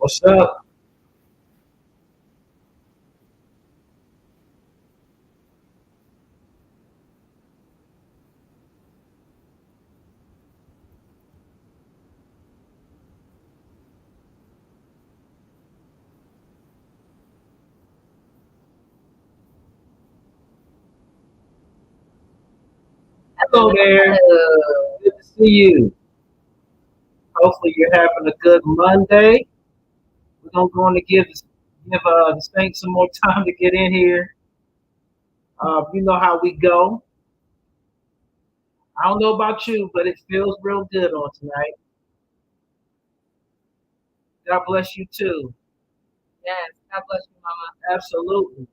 What's up? Hello there. Hello. Good to see you. Hopefully you're having a good Monday. We're gonna go on to give the Saints some more time to get in here. You know how we go. I don't know about you, but it feels real good on tonight. God bless you too. Yes, God bless you, Mama. Absolutely.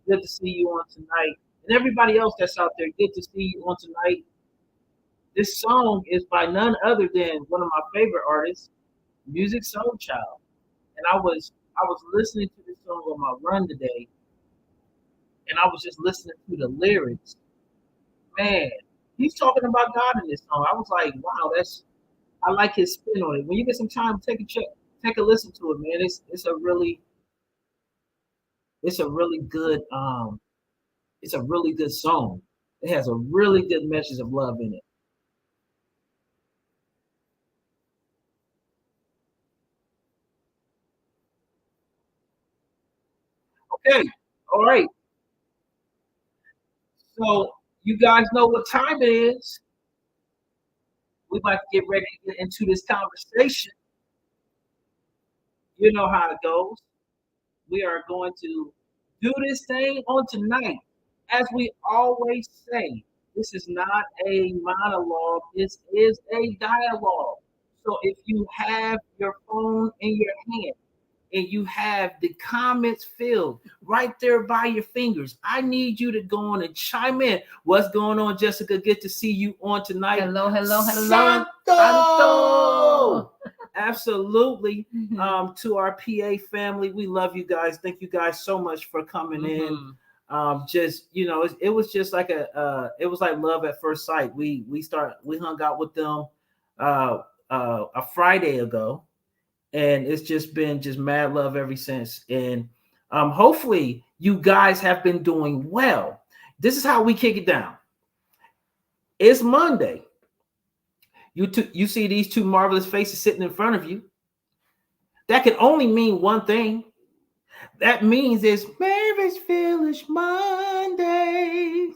Good to see you on tonight. And everybody else that's out there, good to see you on tonight. This song is by none other than one of my favorite artists, Music Soul Child. And I was listening to this song on my run today, and I was just listening to the lyrics. Man, he's talking about God in this song. I was like, wow, I like his spin on it. When you get some time, take a listen to it, man. It's a really good it's a really good song. It has a really good message of love in it. Okay, all right. So you guys know what time it is. We'd like to get ready to get into this conversation. You know how it goes. We are going to do this thing on tonight. As we always say, this is not a monologue, this is a dialogue. So if you have your phone in your hand and you have the comments filled right there by your fingers, I need you to go on and chime in. What's going on, Jessica? Good to see you on tonight. Hello, hello, hello. Santo! Absolutely. To our PA family, we love you guys. Thank you guys so much for coming in. Just it was just like it was like love at first sight. We hung out with them a Friday ago, and it's just been just mad love ever since. And hopefully you guys have been doing well. This is how we kick it down. It's Monday. You see these two marvelous faces sitting in front of you. That can only mean one thing. That means it's Mary's Village Mondays.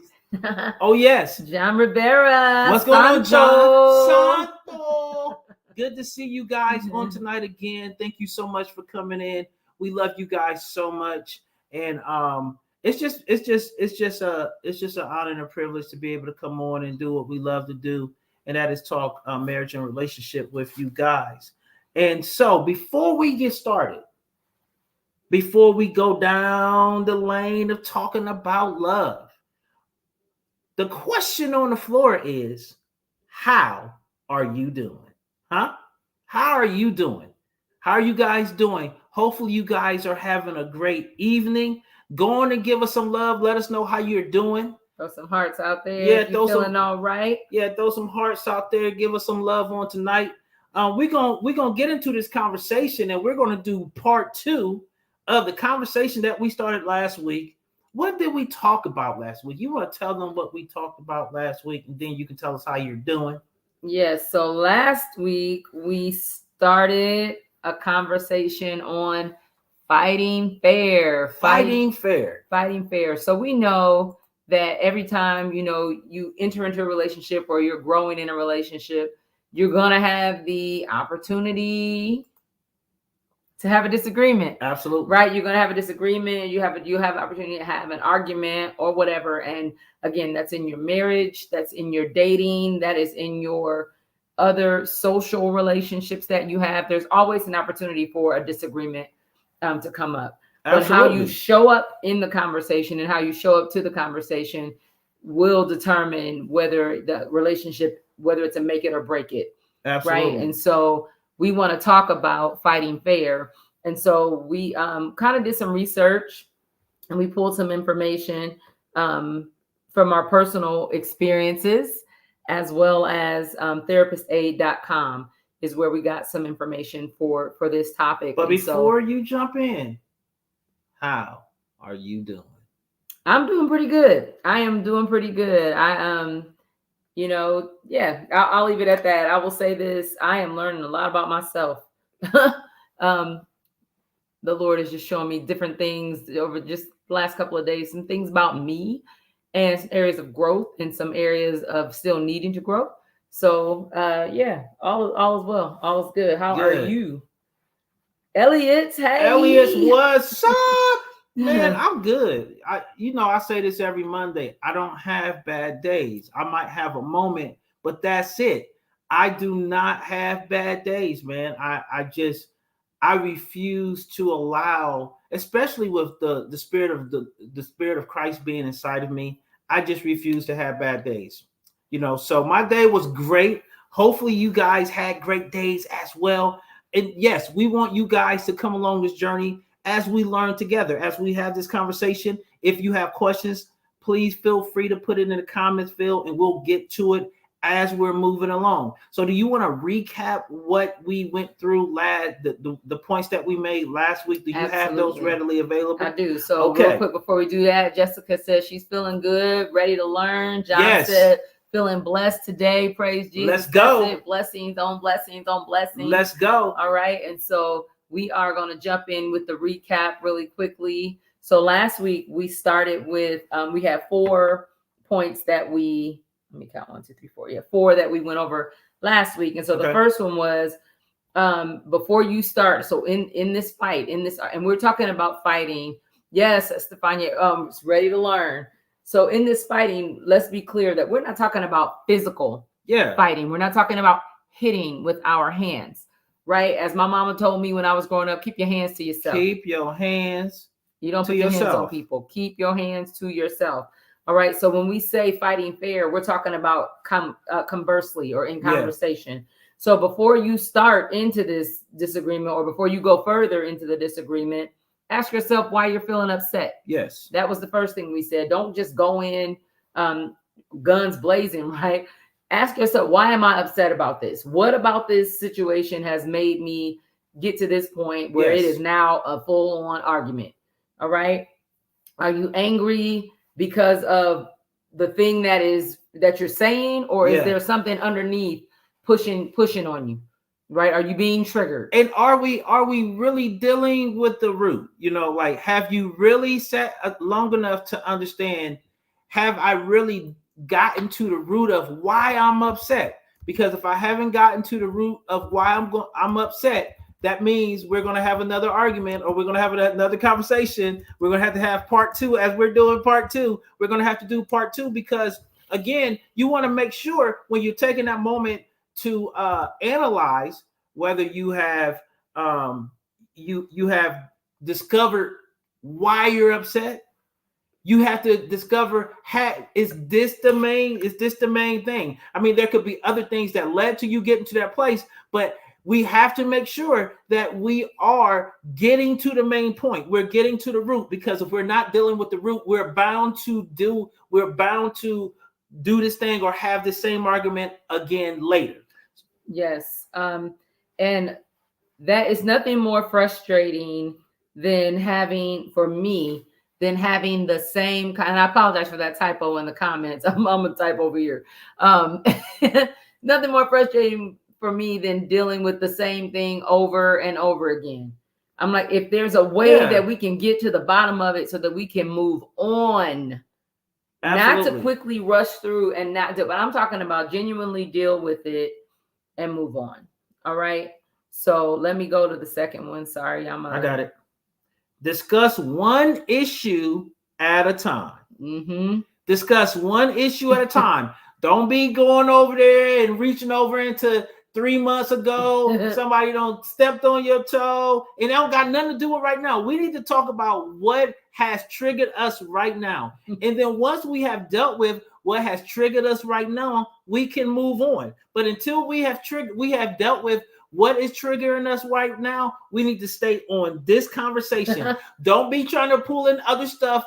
Oh yes, John Rivera. What's going on, John? Santo. Good to see you guys on tonight again. Thank you so much for coming in. We love you guys so much, and it's just an honor and a privilege to be able to come on and do what we love to do, and that is talk marriage and relationship with you guys. And so, before we get started, before we go down the lane of talking about love, the question on the floor is, how are you doing? Huh? How are you doing? How are you guys doing? Hopefully, you guys are having a great evening. Go on and give us some love. Let us know how you're doing. Throw some hearts out there. Yeah, if you're feeling all right. Yeah, throw some hearts out there. Give us some love on tonight. We're gonna get into this conversation, and we're gonna do part 2 of the conversation that we started last week. What did we talk about last week? You want to tell them what we talked about last week, and then you can tell us how you're doing. Yes. So last week we started a conversation on fighting fair. Fighting fair. Fighting fair. So we know that every time you enter into a relationship or you're growing in a relationship, you're gonna have the opportunity to have a disagreement. Absolutely. Right? You're gonna have a disagreement. You have the opportunity to have an argument or whatever. And again, that's in your marriage, that's in your dating, that is in your other social relationships that you have. There's always an opportunity for a disagreement to come up. But Absolutely. how you show up in the conversation and how you show up to the conversation will determine whether the relationship, whether it's a make it or break it. Absolutely. Right? And so we want to talk about fighting fair. And so we kind of did some research and we pulled some information from our personal experiences as well as therapistaid.com. is where we got some information for this topic. But before you jump in, how are you doing? I'm doing pretty good. I am doing pretty good. I'll leave it at that. I will say this: I am learning a lot about myself. The Lord is just showing me different things over just the last couple of days, some things about me, and some areas of growth, and some areas of still needing to grow. So, all is well, all is good. How are you, Elliot? Hey, Elliot, what's up? Man, I'm good. I say this every Monday. I don't have bad days. I might have a moment, but that's it. I do not have bad days, man. I refuse to allow, especially with the spirit of the spirit of Christ being inside of me. I just refuse to have bad days. So my day was great. Hopefully you guys had great days as well. And yes, we want you guys to come along this journey as we learn together, as we have this conversation. If you have questions, please feel free to put it in the comments field and we'll get to it as we're moving along. So do you want to recap what we went through the points that we made last week? Do you have those readily available? I do. So real quick before we do that, Jessica says she's feeling good, ready to learn. John said feeling blessed today. Praise Jesus. Let's go. Blessings on blessings on blessings. Let's go. All right. And so we are going to jump in with the recap really quickly. So last week we started with, we had 4 points that let me count 1, 2, 3, 4. Yeah, 4 that we went over last week. And so the first one was, before you start. So in this fight, and we're talking about fighting. Yes, Stefania, is ready to learn. So in this fighting, let's be clear that we're not talking about physical fighting. We're not talking about hitting with our hands. Right? As my mama told me when I was growing up, keep your hands to yourself. Keep your hands. You don't put your hands on people. Keep your hands to yourself. All right. So when we say fighting fair, we're talking about conversely or in conversation. Yeah. So before you start into this disagreement or before you go further into the disagreement, ask yourself why you're feeling upset. Yes. That was the first thing we said. Don't just go in guns blazing, right? Ask yourself, why am I upset about this? What about this situation has made me get to this point where it is now a full-on argument? All right. Are you angry because of the thing that you're saying, or is there something underneath pushing on you? Right? Are you being triggered? And are we really dealing with the root? Like, have you really sat long enough to understand? Have I really gotten to the root of why I'm upset? Because if I haven't gotten to the root of why I'm upset, that means we're going to have another argument, or we're going to have another conversation. We're going to have part 2. As we're doing part 2, we're going to have to do part 2, because again, you want to make sure when you're taking that moment to analyze whether you have you have discovered why you're upset. You have to discover, is this the main thing? I mean, there could be other things that led to you getting to that place, but we have to make sure that we are getting to the main point. We're getting to the root, because if we're not dealing with the root, we're bound to do this thing or have the same argument again later. Yes. And that is nothing more frustrating than having the same kind. And I apologize for that typo in the comments. I'm a type over here. Nothing more frustrating for me than dealing with the same thing over and over again. I'm like, if there's a way that we can get to the bottom of it so that we can move on, not to quickly rush through and not do, but I'm talking about genuinely deal with it and move on. All right. So let me go to the second one. Sorry, I got it. Discuss one issue at a time. Mm-hmm. Discuss one issue at a time. Don't be going over there and reaching over into 3 months ago. Somebody don't stepped on your toe, and it don't got nothing to do with right now. We need to talk about what has triggered us right now. And then once we have dealt with what has triggered us right now, we can move on. But until we have dealt with what is triggering us right now, we need to stay on this conversation. Don't be trying to pull in other stuff,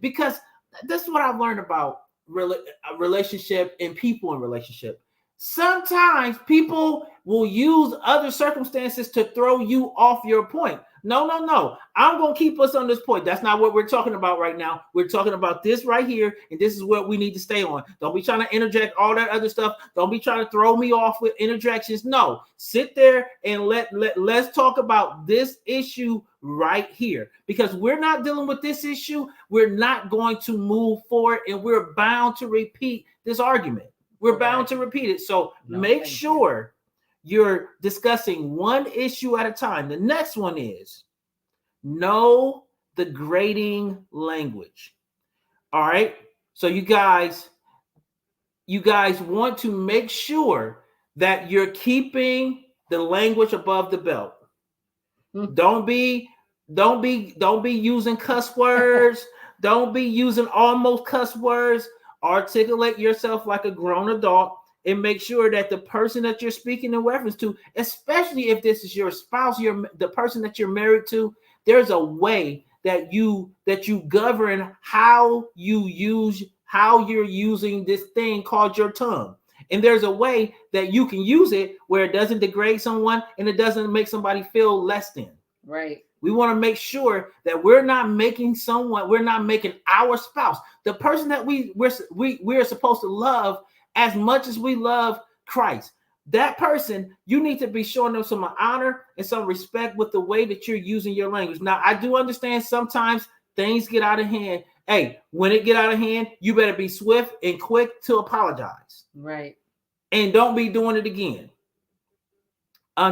because that's what I've learned about relationship and people in relationship. Sometimes people will use other circumstances to throw you off your point. No, no, no. I'm going to keep us on this point. That's not what we're talking about right now. We're talking about this right here, and this is what we need to stay on. Don't be trying to interject all that other stuff. Don't be trying to throw me off with interjections. No, sit there and let's talk about this issue right here, because we're not dealing with this issue. We're not going to move forward, and we're bound to repeat this argument. We're bound to repeat it. So make sure you're discussing one issue at a time. The next one is know the grading language. All right. So you guys want to make sure that you're keeping the language above the belt. Don't be using cuss words. Don't be using almost cuss words. Articulate yourself like a grown adult and make sure that the person that you're speaking in reference to, especially if this is your spouse, the person that you're married to, there's a way that you govern how you're using this thing called your tongue. And there's a way that you can use it where it doesn't degrade someone and it doesn't make somebody feel less than. Right. We want to make sure that we're not making our spouse, the person that we're supposed to love as much as we love Christ. That person, you need to be showing them some honor and some respect with the way that you're using your language. Now, I do understand sometimes things get out of hand. Hey, when it get out of hand, you better be swift and quick to apologize. Right. And don't be doing it again.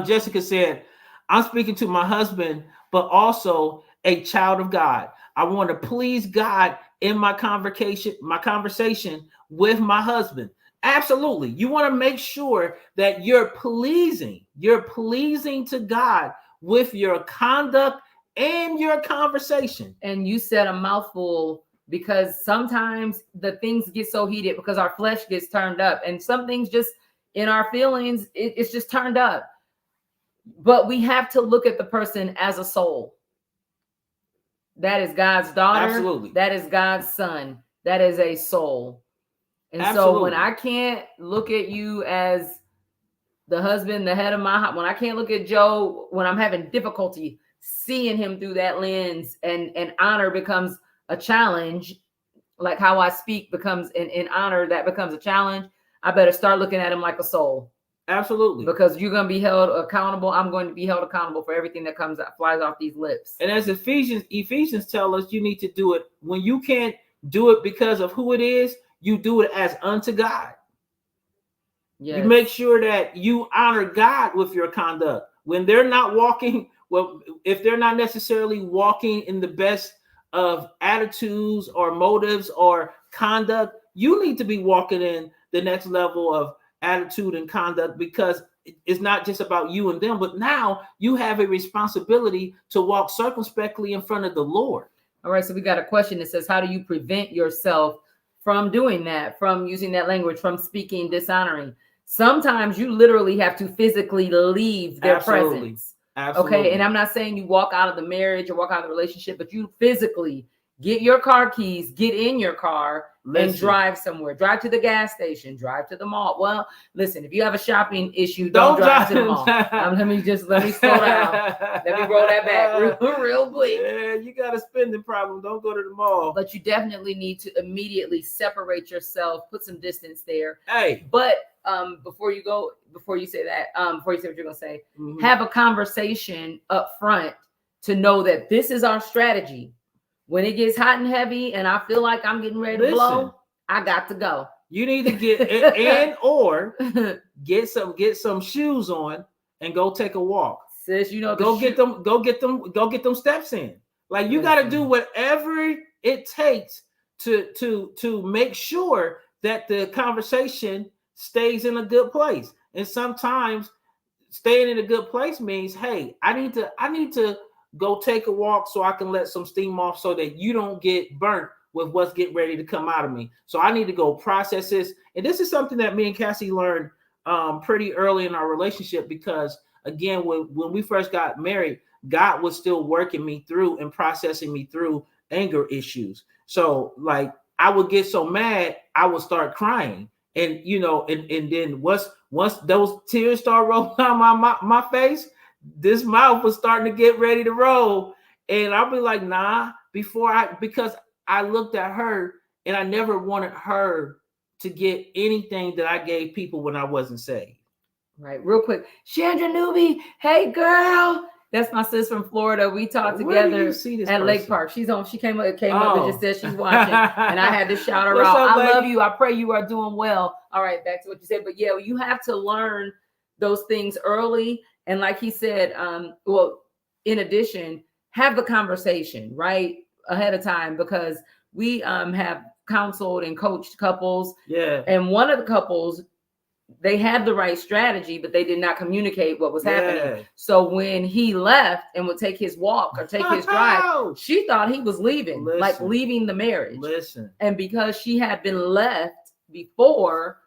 Jessica said, I'm speaking to my husband, but also a child of God. I want to please God in my conversation with my husband. Absolutely. You want to make sure that you're pleasing to God with your conduct and your conversation. And you said a mouthful, because sometimes the things get so heated because our flesh gets turned up, and some things just in our feelings, it's just turned up. But we have to look at the person as a soul. That is God's daughter. Absolutely. That is God's son. That is a soul. And Absolutely. So when I can't look at you as the husband, the head of my house, when I can't look at Joe, when I'm having difficulty seeing him through that lens, and honor becomes a challenge, like how I speak becomes in honor, that becomes a challenge. I better start looking at him like a soul. Absolutely. Because you're going to be held accountable. I'm going to be held accountable for everything that flies off these lips. And as Ephesians tell us, you need to do it when you can't do it because of who it is. You do it as unto God. Yes. You make sure that you honor God with your conduct. When they're not walking, well, if they're not necessarily walking in the best of attitudes or motives or conduct, you need to be walking in the next level of attitude and conduct, because it's not just about you and them, but now you have a responsibility to walk circumspectly in front of the Lord. All right. So we got a question that says, how do you prevent yourself from doing that, from using that language, from speaking dishonoring? Sometimes you literally have to physically leave their presence. Absolutely. Okay. And I'm not saying you walk out of the marriage or walk out of the relationship, but you physically get your car keys, get in your car, and drive somewhere. Drive to the gas station, drive to the mall. Well, listen, if you have a shopping issue, don't drive to the mall. Let me slow down. Let me roll that back real quick. Yeah, you got a spending problem. Don't go to the mall. But you definitely need to immediately separate yourself, put some distance there. Hey. But before you say what you're going to say, have a conversation up front to know that this is our strategy. When it gets hot and heavy and I feel like I'm getting ready to blow, I got to go. You need to get or get some shoes on and go take a walk. Sis, go get them steps in. Like, you got to do whatever it takes to make sure that the conversation stays in a good place. And sometimes staying in a good place means, hey, I need to go take a walk so I can let some steam off so that you don't get burnt with what's getting ready to come out of me. So I need to go process this. And this is something that me and Cassie learned pretty early in our relationship, because again, when we first got married, God was still working me through and processing me through anger issues. So like, I would get so mad, I would start crying. And and then once those tears start rolling down my face, this mouth was starting to get ready to roll. And I'll be like, nah, because I looked at her and I never wanted her to get anything that I gave people when I wasn't saved. Right. Real quick. Chandra Newby. Hey girl. That's my sis from Florida. We talked together at Lake Park. She came up and just said she's watching, and I had to shout her out. I love you. I pray you are doing well. All right, back to what you said. But yeah, you have to learn those things early. And like he said, in addition, have the conversation right ahead of time, because we have counseled and coached couples. Yeah. And one of the couples, they had the right strategy, but they did not communicate what was happening. So when he left and would take his walk or take his drive, she thought he was leaving, like leaving the marriage. And because she had been left before,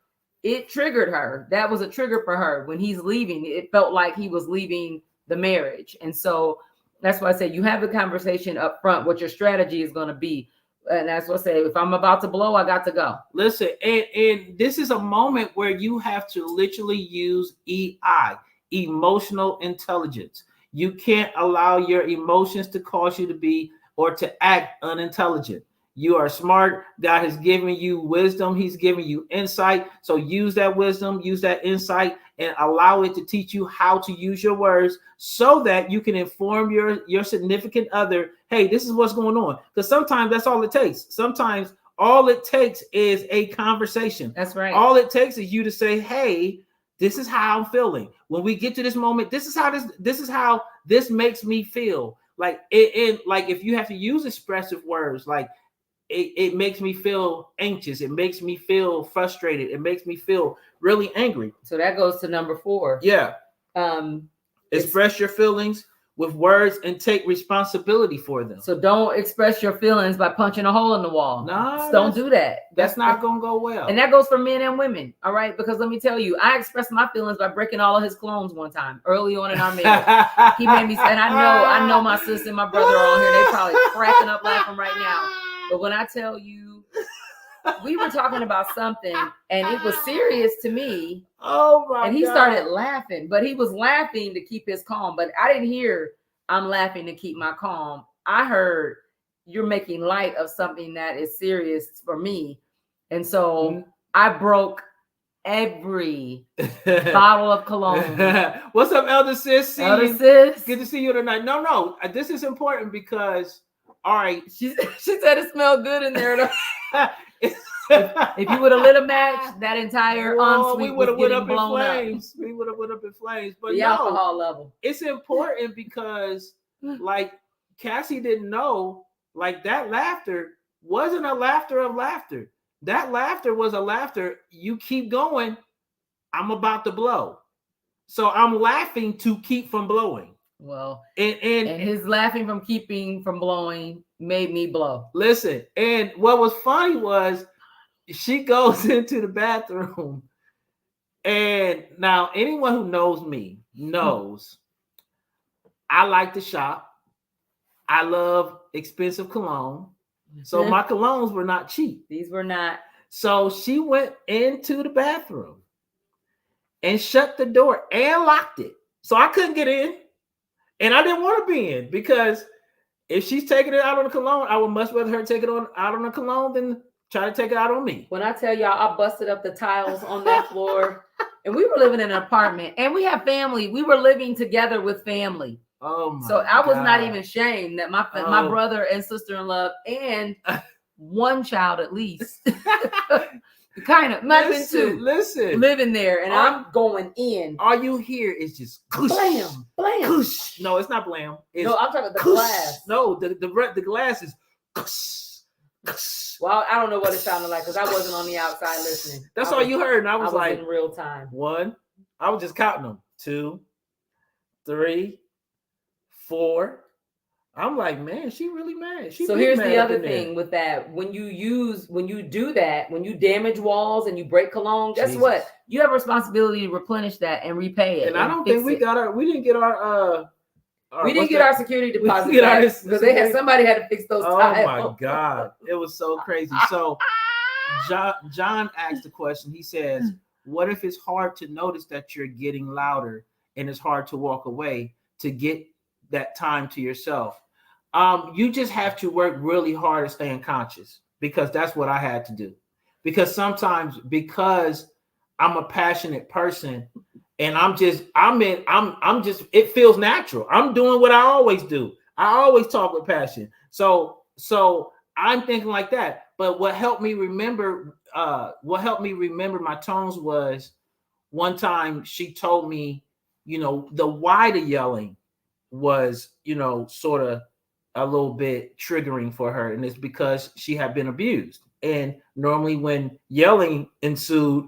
it triggered her. That was a trigger for her. When he's leaving, it felt like he was leaving the marriage. And so that's why I say you have the conversation up front, what your strategy is going to be. And that's what I say, if I'm about to blow, I got to go. Listen, and this is a moment where you have to literally use EI, emotional intelligence. You can't allow your emotions to cause you to be or to act unintelligent. You are smart. God has given you wisdom. He's giving you insight. So use that wisdom, use that insight, and allow it to teach you how to use your words so that you can inform your significant other, hey, this is what's going on. Because sometimes that's all it takes. Sometimes all it takes is a conversation. That's right. All it takes is you to say, hey, this is how I'm feeling. When we get to this moment, this is how this makes me feel. Like like if you have to use expressive words, like it makes me feel anxious. It makes me feel frustrated. It makes me feel really angry. So that goes to number 4. Yeah. Express your feelings with words and take responsibility for them. So don't express your feelings by punching a hole in the wall. No, don't do that. That's not going to go well. And that goes for men and women. All right. Because let me tell you, I expressed my feelings by breaking all of his clones one time early on in our marriage. He made me, and I know my sister and my brother are on here. They're probably cracking up laughing right now. But when I tell you, we were talking about something and it was serious to me. Oh my God. And he started laughing, but he was laughing to keep his calm. But I didn't hear, I'm laughing to keep my calm. I heard, you're making light of something that is serious for me. And so I broke every bottle of cologne. What's up, Elder Sis? Elder Sis. Good to see you tonight. No, this is important because, all right. She said it smelled good in there. If you would have lit a match, that entire ensuite would have went up in flames. We would have went up in flames. But the alcohol level. It's important because, like, Cassie didn't know, like, that laughter wasn't a laughter of laughter. That laughter was a laughter. You keep going, I'm about to blow. So I'm laughing to keep from blowing. Well, and his laughing from blowing made me blow. Listen, and what was funny was she goes into the bathroom, and now anyone who knows me knows I like to shop. I love expensive cologne. So my colognes were not cheap. These were not. So she went into the bathroom and shut the door and locked it. So I couldn't get in. And I didn't want to be in, because if she's taking it out on the cologne, I would much rather her take it out on the cologne than try to take it out on me. When I tell y'all, I busted up the tiles on that floor, and we were living in an apartment, and we have family. We were living together with family. Oh my So I was not even ashamed that my brother and sister-in-law and one child at least, kind of listen, living there, and I'm going in. All you hear is just kush, blam, blam. Kush. No, it's not blam. It's no, I'm talking about the glass. No, the glass is kush, kush. Well, I don't know what it sounded like because I wasn't on the outside listening. That's all you heard, and I was like, in real time. 1, I was just counting them. 2, 3, 4. I'm like, man, she really mad. So here's the other thing with that. When you do that, when you damage walls and you break cologne, guess what? You have a responsibility to replenish that and repay it. And I don't think we didn't get our security deposit back because somebody had to fix those tiles. Oh my God. It was so crazy. So John asked the question. He says, what if it's hard to notice that you're getting louder and it's hard to walk away to get that time to yourself? You just have to work really hard at staying conscious, because that's what I had to do. Because sometimes, because I'm a passionate person, and I'm just, it feels natural. I'm doing what I always do. I always talk with passion. So I'm thinking like that. But what helped me remember my tones was, one time she told me, the why the yelling was, sort of a little bit triggering for her. And it's because she had been abused. And normally when yelling ensued,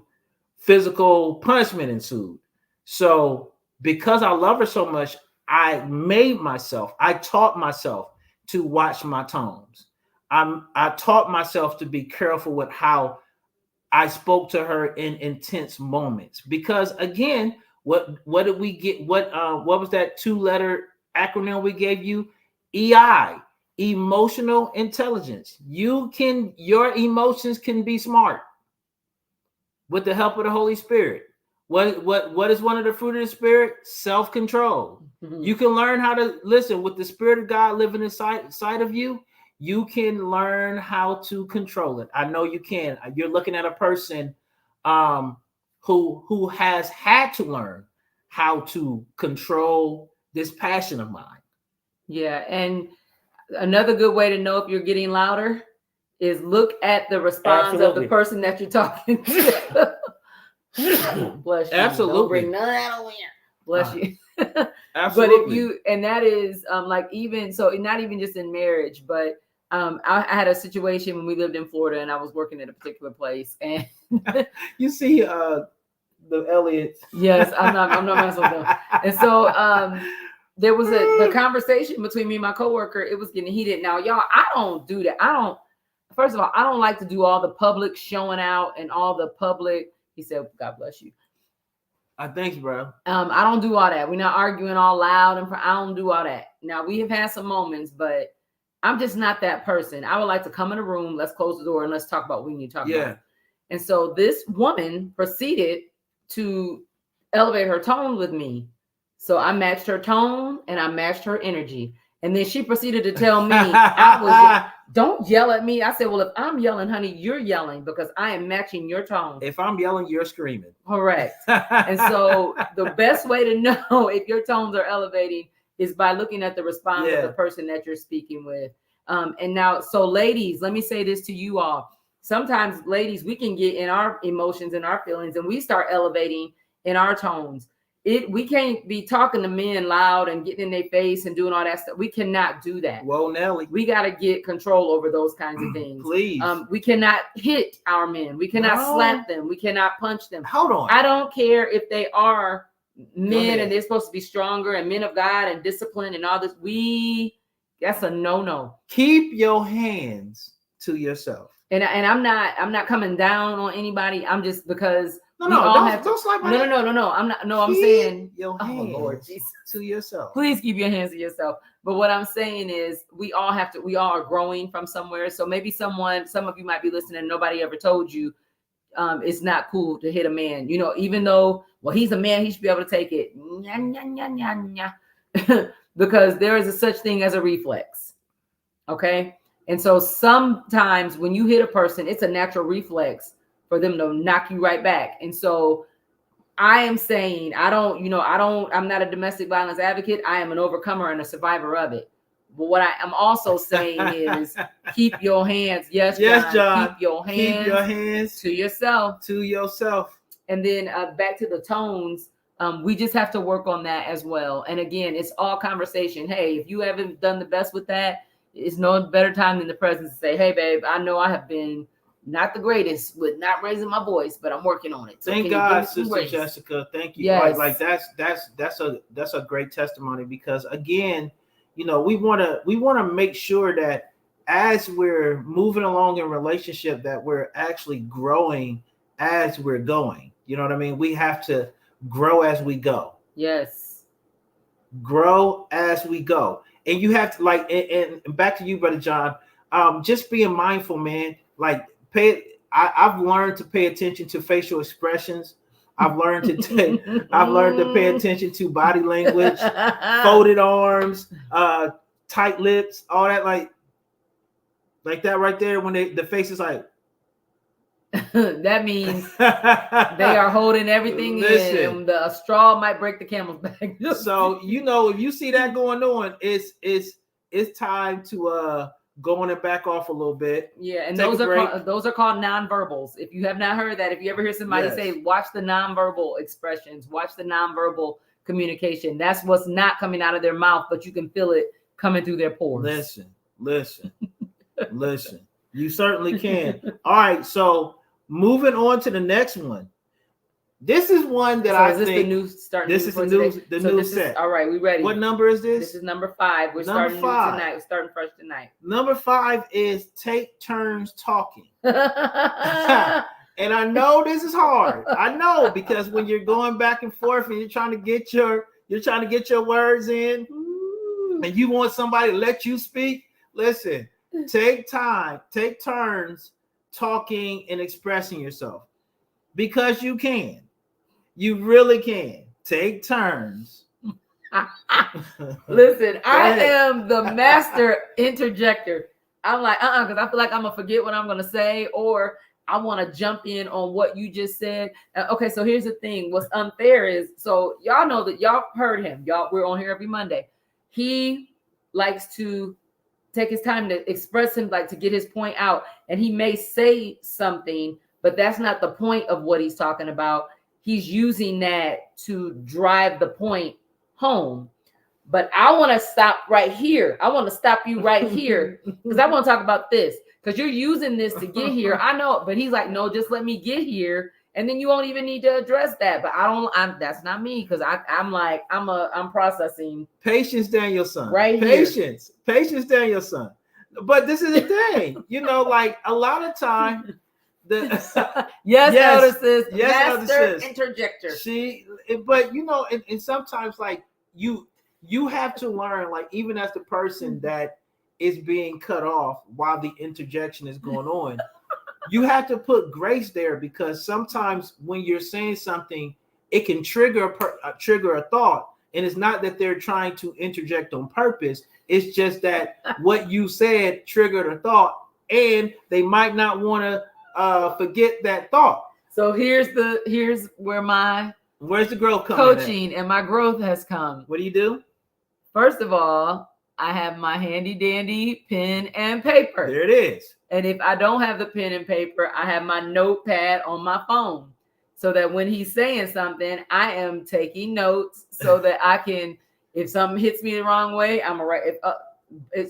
physical punishment ensued. So because I love her so much, I taught myself to watch my tones. I taught myself to be careful with how I spoke to her in intense moments. Because again, what did we get? What was that 2-letter acronym we gave you? EI, emotional intelligence. Your emotions can be smart with the help of the Holy Spirit. What is one of the fruit of the Spirit? Self-control. Mm-hmm. You can learn how to listen with the Spirit of God living inside of you. You can learn how to control it. I know you can. You're looking at a person who has had to learn how to control this passion of mine. Yeah, and another good way to know if you're getting louder is look at the response of the person that you're talking to. Bless you. Absolutely. Don't bring none of that over here. Bless you. Absolutely. But if you, and that is like, even so, not even just in marriage, but I had a situation when we lived in Florida and I was working at a particular place, and you see the Elliots. Yes, I'm not messing with them. And so there was the conversation between me and my coworker. It was getting heated. Now, y'all, I don't do that. First of all, I don't like to do all the public showing out and all the public. He said, God bless you. Thanks, bro. I don't do all that. We're not arguing all loud, and I don't do all that. Now, we have had some moments, but I'm just not that person. I would like to come in a room, let's close the door, and let's talk about what we need to talk about. And so this woman proceeded to elevate her tone with me. So I matched her tone and I matched her energy. And then she proceeded to tell me, don't yell at me. I said, well, if I'm yelling, honey, you're yelling because I am matching your tone. If I'm yelling, you're screaming. Correct. And so the best way to know if your tones are elevating is by looking at the response of the person that you're speaking with. And now, so ladies, let me say this to you all. Sometimes, ladies, we can get in our emotions and our feelings and we start elevating in our tones. We can't be talking to men loud and getting in their face and doing all that stuff. We cannot do that. Well, Nelly, we got to get control over those kinds of things. Please. We cannot hit our men. We cannot slap them. We cannot punch them. Hold on. I don't care if they are men and they're supposed to be stronger and men of God and discipline and all this. That's a no. Keep your hands to yourself. And I'm not coming down on anybody. I'm just because don't slap my hand. No. I'm not. No, I'm saying your hands Lord Jesus, to yourself. Please keep your hands to yourself. But what I'm saying is, we all are growing from somewhere. So maybe some of you might be listening and nobody ever told you it's not cool to hit a man. Even though, well, he's a man, he should be able to take it. Because there is a such thing as a reflex. Okay. And so sometimes when you hit a person, it's a natural reflex for them to knock you right back. And so I am saying, I'm not a domestic violence advocate. I am an overcomer and a survivor of it. But what I am also saying is keep your hands. Yes, John. Keep your hands to yourself. To yourself. And then back to the tones. We just have to work on that as well. And again, it's all conversation. Hey, if you haven't done the best with that, it's no better time than the present to say, hey, babe, I know I have been not the greatest with not raising my voice, but I'm working on it. So thank God, Sister Jessica. Thank you. Yes. Like that's a great testimony, because again, we want to make sure that as we're moving along in relationship, that we're actually growing as we're going. You know what I mean? We have to grow as we go. Yes. Grow as we go. And you have to and back to you, Brother John, just being mindful, man. Like I've learned to pay attention to facial expressions. I've learned to pay attention to body language, folded arms, tight lips, all that, like that right there. When the face is like, that means they are holding everything in, and the straw might break the camel's back. So if you see that going on, it's time to go on and back off a little bit. Yeah, and those are called nonverbals. If you have not heard that, if you ever hear somebody say, watch the nonverbal expressions, watch the nonverbal communication, that's what's not coming out of their mouth, but you can feel it coming through their pores. Listen. You certainly can. All right, so moving on to the next one. This is one that I think the new start. This is the new set. All right, we ready. What number is this? This is number 5. We're starting tonight. We're starting fresh tonight. Number 5 is take turns talking. And I know this is hard. I know, because when you're going back and forth and you're trying to get your words in, and you want somebody to let you speak, listen, take turns talking and expressing yourself, because you can. You really can. Take turns. Listen, I am the master interjector. I'm like, because I feel like I'm going to forget what I'm going to say, or I want to jump in on what you just said. Okay, so here's the thing. What's unfair is, so y'all know that y'all heard him. We're on here every Monday. He likes to take his time to express him, like to get his point out. And he may say something, but that's not the point of what he's talking about. He's using that to drive the point home. But I want to stop right here. I want to stop you right here, because I want to talk about this, because you're using this to get here. I know, but he's like, no, just let me get here, and then you won't even need to address that. But that's not me, because I'm processing. Patience, Danielson. Right here. Patience, Danielson. But this is the thing, like a lot of time. Elder sis, master interjector. But and sometimes, like, you have to learn, like, even as the person that is being cut off while the interjection is going on, you have to put grace there, because sometimes when you're saying something, it can trigger a thought, and it's not that they're trying to interject on purpose. It's just that what you said triggered a thought, and they might not want to forget that thought. So here's where where's the growth coming? Coaching and my growth has come. What do you do? First of all, I have my handy dandy pen and paper. There it is. And if I don't have the pen and paper, I have my notepad on my phone, so that when he's saying something, I am taking notes, so that I can, if something hits me the wrong way, I'm gonna write.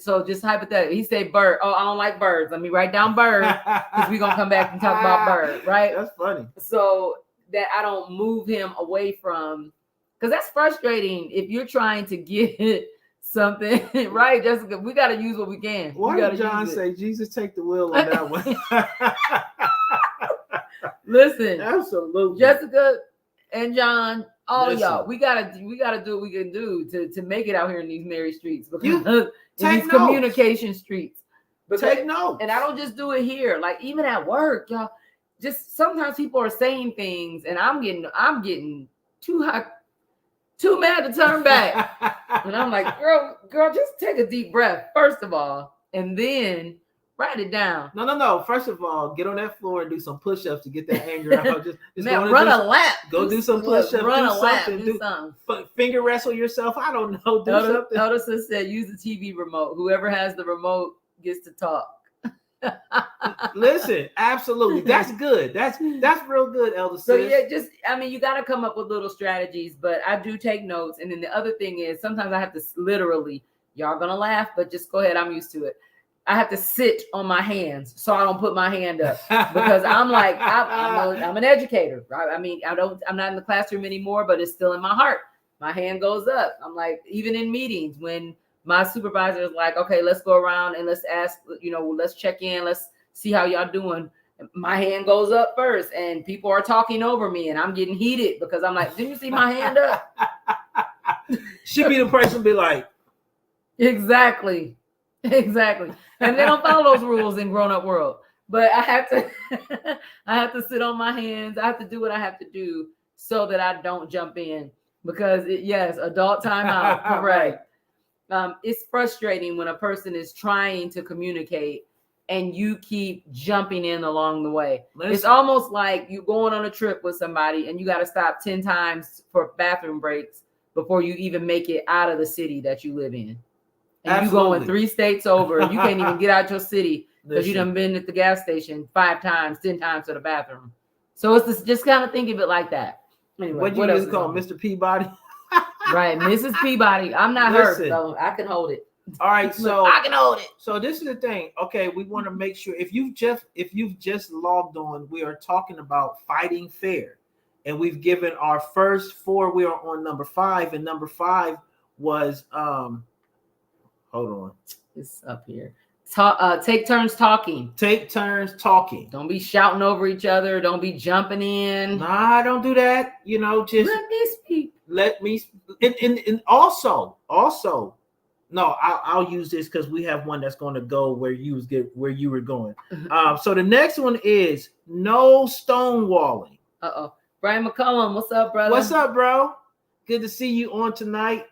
So just hypothetically, he say bird. Oh, I don't like birds. Let me write down bird, because we're gonna come back and talk about bird, right? That's funny. So that I don't move him away from, because that's frustrating if you're trying to get something right, Jessica. We got to use what we can. Why did John say, Jesus, take the wheel on that one? Listen, absolutely, Jessica and John, all of y'all, we gotta do what we can do to make it out here in these married streets, because in these communication streets. Take notes. And I don't just do it here, like even at work, y'all. Just sometimes people are saying things, and I'm getting too hot, too mad to turn back. And I'm like, girl, just take a deep breath, first of all, and then write it down. No. First of all, get on that floor and do some push-ups to get that anger out. Just man, run a lap. Go do some push-ups. Run a lap. Do something. Finger wrestle yourself. I don't know. Do something. Elder said, use the TV remote. Whoever has the remote gets to talk. Listen, absolutely. That's good. That's real good, Elder. So yeah, you got to come up with little strategies, but I do take notes. And then the other thing is, sometimes I have to literally, y'all gonna laugh, but just go ahead. I'm used to it. I have to sit on my hands so I don't put my hand up, because I'm like, I'm an educator. Right? I'm not in the classroom anymore, but it's still in my heart. My hand goes up. I'm like, even in meetings when my supervisor is like, okay, let's go around and let's ask, let's check in. Let's see how y'all doing. My hand goes up first, and people are talking over me, and I'm getting heated because I'm like, didn't you see my hand up? She be the person be like, exactly. And they don't follow those rules in grown-up world. but I have to I have to sit on my hands. I have to do what I have to do so that I don't jump in because yes, adult timeout, correct. It's frustrating when a person is trying to communicate and you keep jumping in along the way. It's almost like you going on a trip with somebody and you got to stop 10 times for bathroom breaks before you even make it out of the city that you live in. And you going 3 states over and you can't even get out your city because you done been at the gas station 5 times, 10 times to the bathroom. So it's just kind of think of it like that. Anyway, what you used to call Mr. Peabody? Right, Mrs. Peabody. I'm not her, though. I can hold it. All right, so I can hold it. So this is the thing. Okay, we want to make sure if you've just logged on, we are talking about fighting fair, and we've given our first 4. We are on number 5, and number 5 was hold on. It's up here. Take turns talking. Take turns talking. Don't be shouting over each other. Don't be jumping in. Nah, don't do that. You know, just let me speak. Let me. And also. No, I'll use this because we have one that's going to go where you were going. So the next one is no stonewalling. Brian McCullum, what's up, brother? What's up, bro? Good to see you on tonight.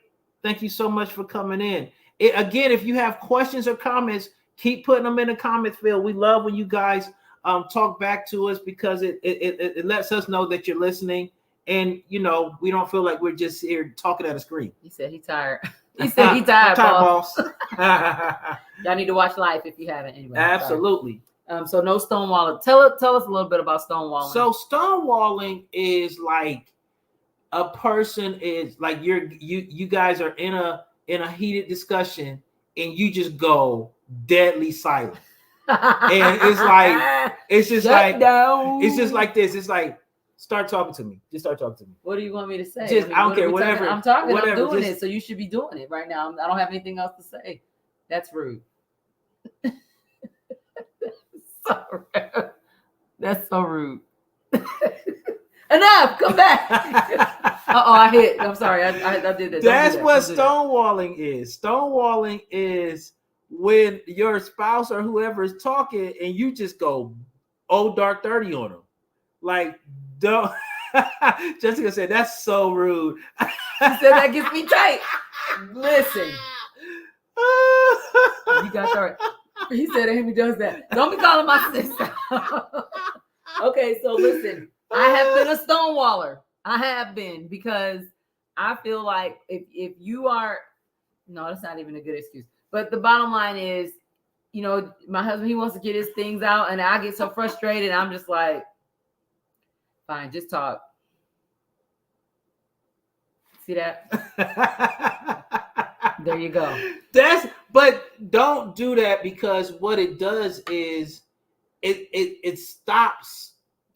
Thank you so much for coming in. Again, if you have questions or comments, keep putting them in the comment field. We love when you guys talk back to us because it lets us know that you're listening, and you know we don't feel like we're just here talking at a screen. He said he's tired. He said he's tired, boss. Y'all need to watch Life if you haven't. Anyway, absolutely. So no stonewalling. Tell us a little bit about stonewalling. So stonewalling is like a person is like you guys are in a heated discussion and you just go deadly silent, and it's just like this. It's like start talking to me. Just start talking to me. What do you want me to say? Just I don't care. Whatever. I'm talking. Whatever, I'm doing it. So you should be doing it right now. I don't have anything else to say. That's rude. That's so rude. Enough. Come back. I hit. I'm sorry. I did that. That's what stonewalling is. Stonewalling is when your spouse or whoever is talking and you just go dark 30 on them. Like, don't. Jessica said that's so rude. She said that gets me tight. Listen. You got that. He said Amy does that. Don't be calling my sister. Okay, so listen. I have been a stonewaller. I have been because I feel like if you are, no, that's not even a good excuse. But the bottom line is, you know, my husband, he wants to get his things out, and I get so frustrated. I'm just like, fine, just talk. See that? There you go. But don't do that because what it does is it stops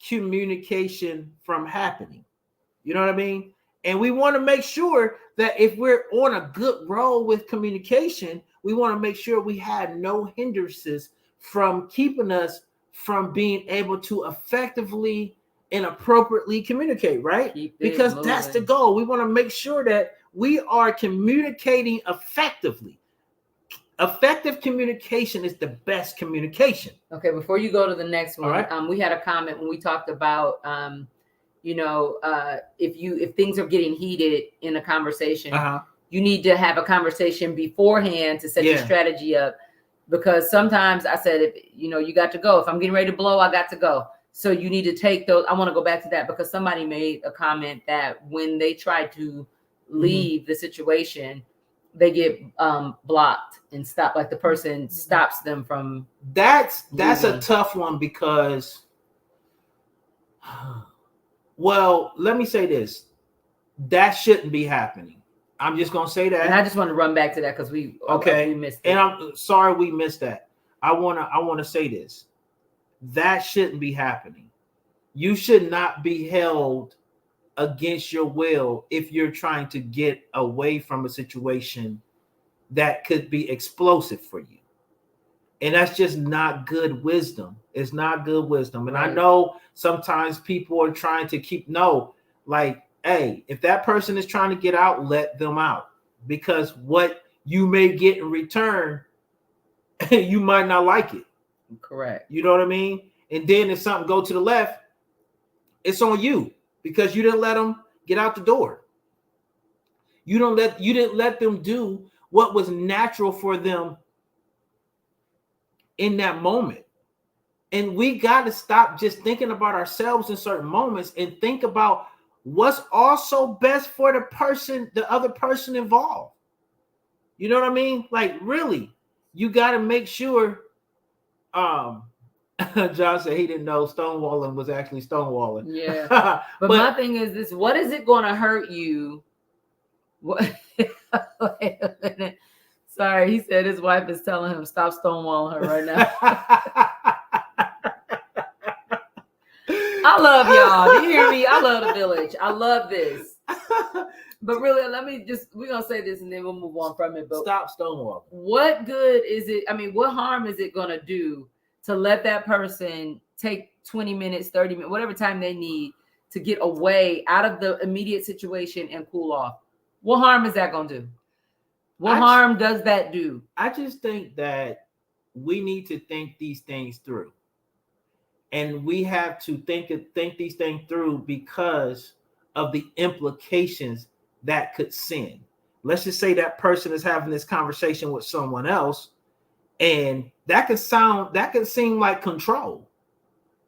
communication from happening. You know what I mean? And we want to make sure that if we're on a good roll with communication, we want to make sure we have no hindrances from keeping us from being able to effectively and appropriately communicate, right? Because that's the goal. We want to make sure that we are communicating effectively. Effective communication is the best communication. Okay, before you go to the next one, right. We had a comment when we talked about, if things are getting heated in a conversation, you need to have a conversation beforehand to set your strategy up. Because sometimes I said, if you got to go. If I'm getting ready to blow, I got to go. So you need to take those. I want to go back to that because somebody made a comment that when they try to leave the situation, they get blocked and stop. Like the person stops them from. That's a tough one because. Well, let me say this. That shouldn't be happening. I'm just gonna say that. And I just want to run back to that because we missed it. And I'm sorry we missed that. I wanna say this. That shouldn't be happening. You should not be held against your will if you're trying to get away from a situation that could be explosive for you. And that's just not good wisdom. It's not good wisdom. And I know sometimes people are trying to hey, if that person is trying to get out, let them out. Because what you may get in return, you might not like it. Correct. You know what I mean? And then if something go to the left, it's on you because you didn't let them get out the door. You didn't let them do what was natural for them in that moment. And we got to stop just thinking about ourselves in certain moments and think about what's also best for the other person involved. You know what I mean? Like, really, you got to make sure. John said he didn't know stonewalling was actually stonewalling. Yeah. but my thing is this: what is it going to hurt you? What? Wait a minute. Sorry, he said his wife is telling him stop stonewalling her right now. I love y'all. Do you hear me? I love the village. I love this. But really, we're going to say this and then we'll move on from it. But stop stonewalling. What good is it? I mean, what harm is it going to do to let that person take 20 minutes, 30 minutes, whatever time they need to get away out of the immediate situation and cool off? What harm is that going to do? What harm does that do? I just think that we need to think these things through. And we have to think these things through because of the implications that could send. Let's just say that person is having this conversation with someone else, and that can seem like control.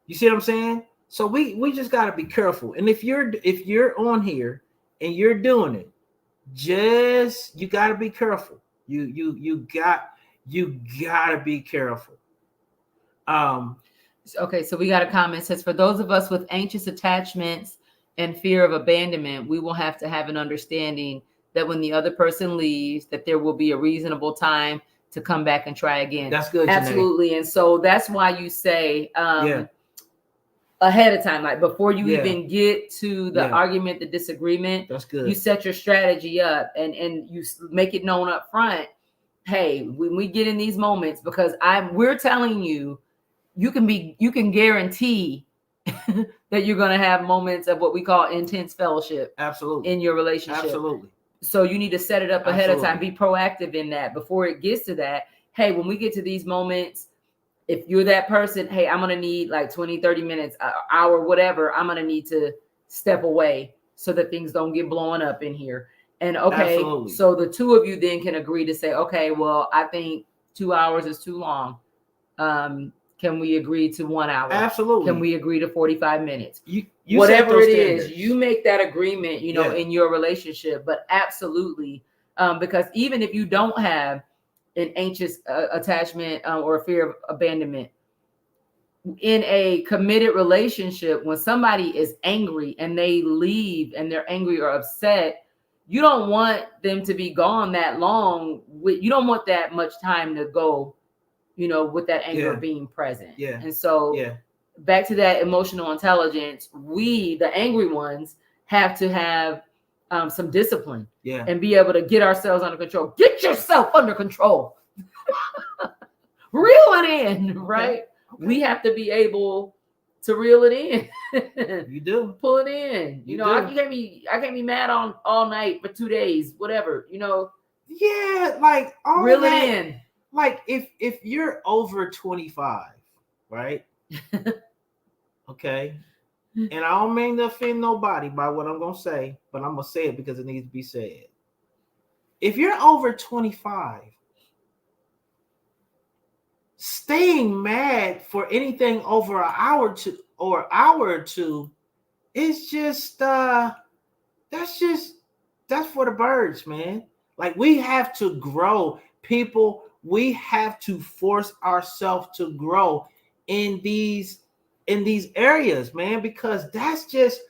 You see what I'm saying? So we just got to be careful. And if you're on here and you're doing it, you got to be careful. You got to be careful. Okay, so we got a comment. It says, for those of us with anxious attachments and fear of abandonment, we will have to have an understanding that when the other person leaves, that there will be a reasonable time to come back and try again. That's good. Absolutely. Janae. And so that's why you say ahead of time, like before you even get to the argument, the disagreement, that's good. You set your strategy up and you make it known up front. Hey, when we get in these moments, because we're telling you, you can guarantee that you're going to have moments of what we call intense fellowship. Absolutely. In your relationship. Absolutely. So you need to set it up ahead of time. Be proactive in that before it gets to that. Hey, when we get to these moments, if you're that person, hey, I'm going to need like 20, 30 minutes, an hour, whatever. I'm going to need to step away so that things don't get blown up in here. And okay, so the two of you then can agree to say, okay, well, I think 2 hours is too long. Can we agree to 1 hour? Absolutely. Can we agree to 45 minutes? You whatever it is, you make that agreement, in your relationship. But absolutely, because even if you don't have an anxious attachment or a fear of abandonment, in a committed relationship, when somebody is angry and they leave and they're angry or upset, you don't want them to be gone that long. You don't want that much time to go, with that anger being present. Yeah. And so back to that emotional intelligence, we, the angry ones, have to have some discipline and be able to get ourselves under control. Get yourself under control. Reel it in, right? Okay. We have to be able to reel it in. You do. Pull it in. I can't be mad on all night for 2 days, whatever, Yeah, like all reel that, it in. Like if you're over 25, right? Okay. And I don't mean to offend nobody by what I'm gonna say, but I'm gonna say it because it needs to be said. If you're over 25, staying mad for anything over an hour or two is just that's for the birds, man. Like, we have to grow, people. We have to force ourselves to grow in these areas, man, because that's just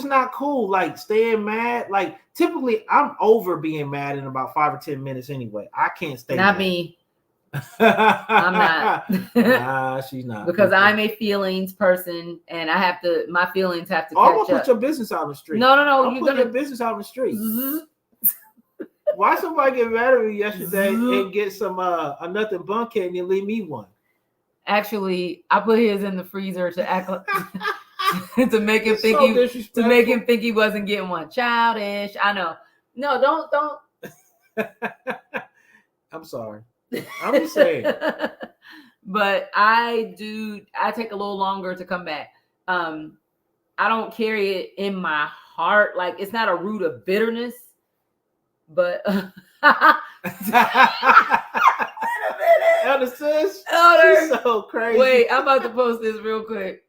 not cool. Like, staying mad. Like, typically I'm over being mad in about 5 or 10 minutes anyway. I can't stay not mad. Me. I'm not. Nah, she's not. Because I'm a feelings person, and my feelings have to catch I'm gonna up. put your business out on the street. No. You're gonna your business out on the street. Why somebody get mad at me yesterday and get some a nothing bun cake and you leave me one? Actually, I put his in the freezer to act like, to make him think he wasn't getting one. Childish. I know. No, don't. I'm sorry. I'm just saying. But I take a little longer to come back. I don't carry it in my heart. Like, it's not a root of bitterness, but wait a minute. Elder sis, Elder, she's so crazy. Wait, I'm about to post this real quick.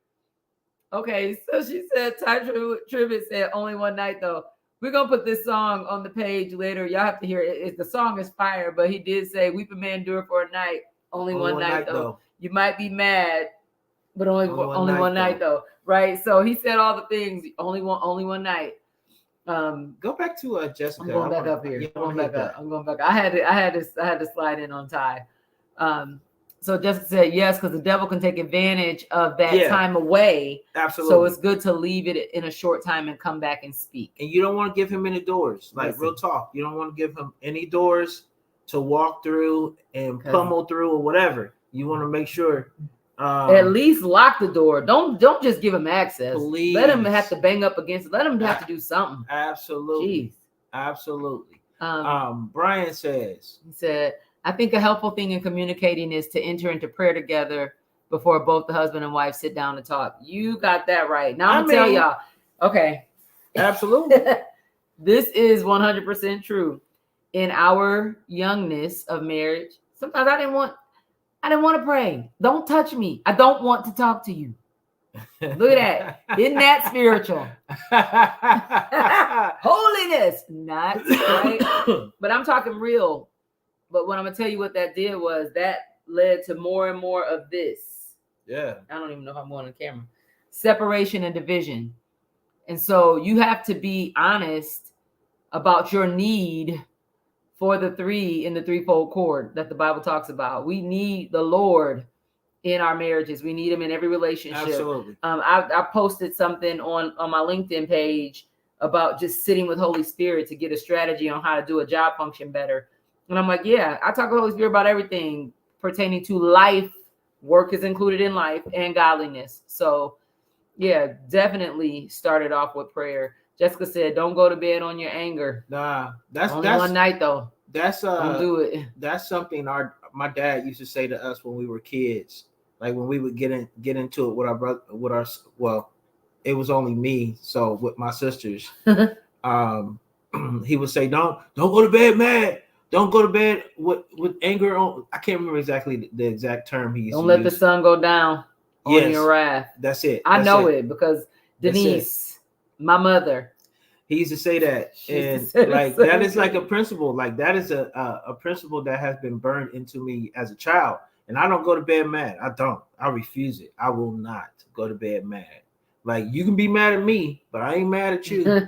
Okay, so she said, Ty Tribbett said, only one night though. We're gonna put this song on the page later. Y'all have to hear it. The song is fire, but he did say, "Weeping may endure for a night, only one night though." You might be mad, but only one night though, right? So he said all the things. Only one night. Go back to Jessica. I'm going back up here. I'm going back. I had to slide in on Ty. So Jessica said yes, because the devil can take advantage of that time away. Absolutely. So it's good to leave it in a short time and come back and speak. And you don't want to give him any doors. Like, real talk. You don't want to give him any doors to walk through and pummel through or whatever. You want to make sure at least lock the door. Don't just give him access. Please. Let him have to bang up against it. Let him have to do something. Absolutely. Jeez. Absolutely. Brian says, he said, I think a helpful thing in communicating is to enter into prayer together before both the husband and wife sit down to talk. You got that right. Now I'm going to tell y'all. Okay. Absolutely. This is 100% true. In our youngness of marriage, sometimes I didn't want to pray. Don't touch me. I don't want to talk to you. Look at that. Isn't that spiritual? Holiness. Not right. But I'm talking real. But what I'm going to tell you what that did was that led to more and more of this. Yeah. I don't even know if I'm going on camera. Separation and division. And so you have to be honest about your need for the three in the threefold cord that the Bible talks about. We need the Lord in our marriages. We need him in every relationship. Absolutely. I posted something on my LinkedIn page about just sitting with Holy Spirit to get a strategy on how to do a job function better. And I'm like, yeah, I talk to Holy Spirit about everything pertaining to life. Work is included in life and godliness. So, yeah, definitely started off with prayer. Jessica said, don't go to bed on your anger. Nah, that's one night though. Don't do it. That's something my dad used to say to us when we were kids. Like when we would get into it with our brother, it was only me. So with my sisters, he would say, don't go to bed mad. Don't go to bed with anger on. I can't remember exactly the exact term he used to use. Don't let the sun go down on your wrath. That's it. I know it because Denise, my mother, he used to say that, and like that is like a principle. Like that is a principle that has been burned into me as a child. And I don't go to bed mad. I don't. I refuse it. I will not go to bed mad. Like you can be mad at me, but I ain't mad at you.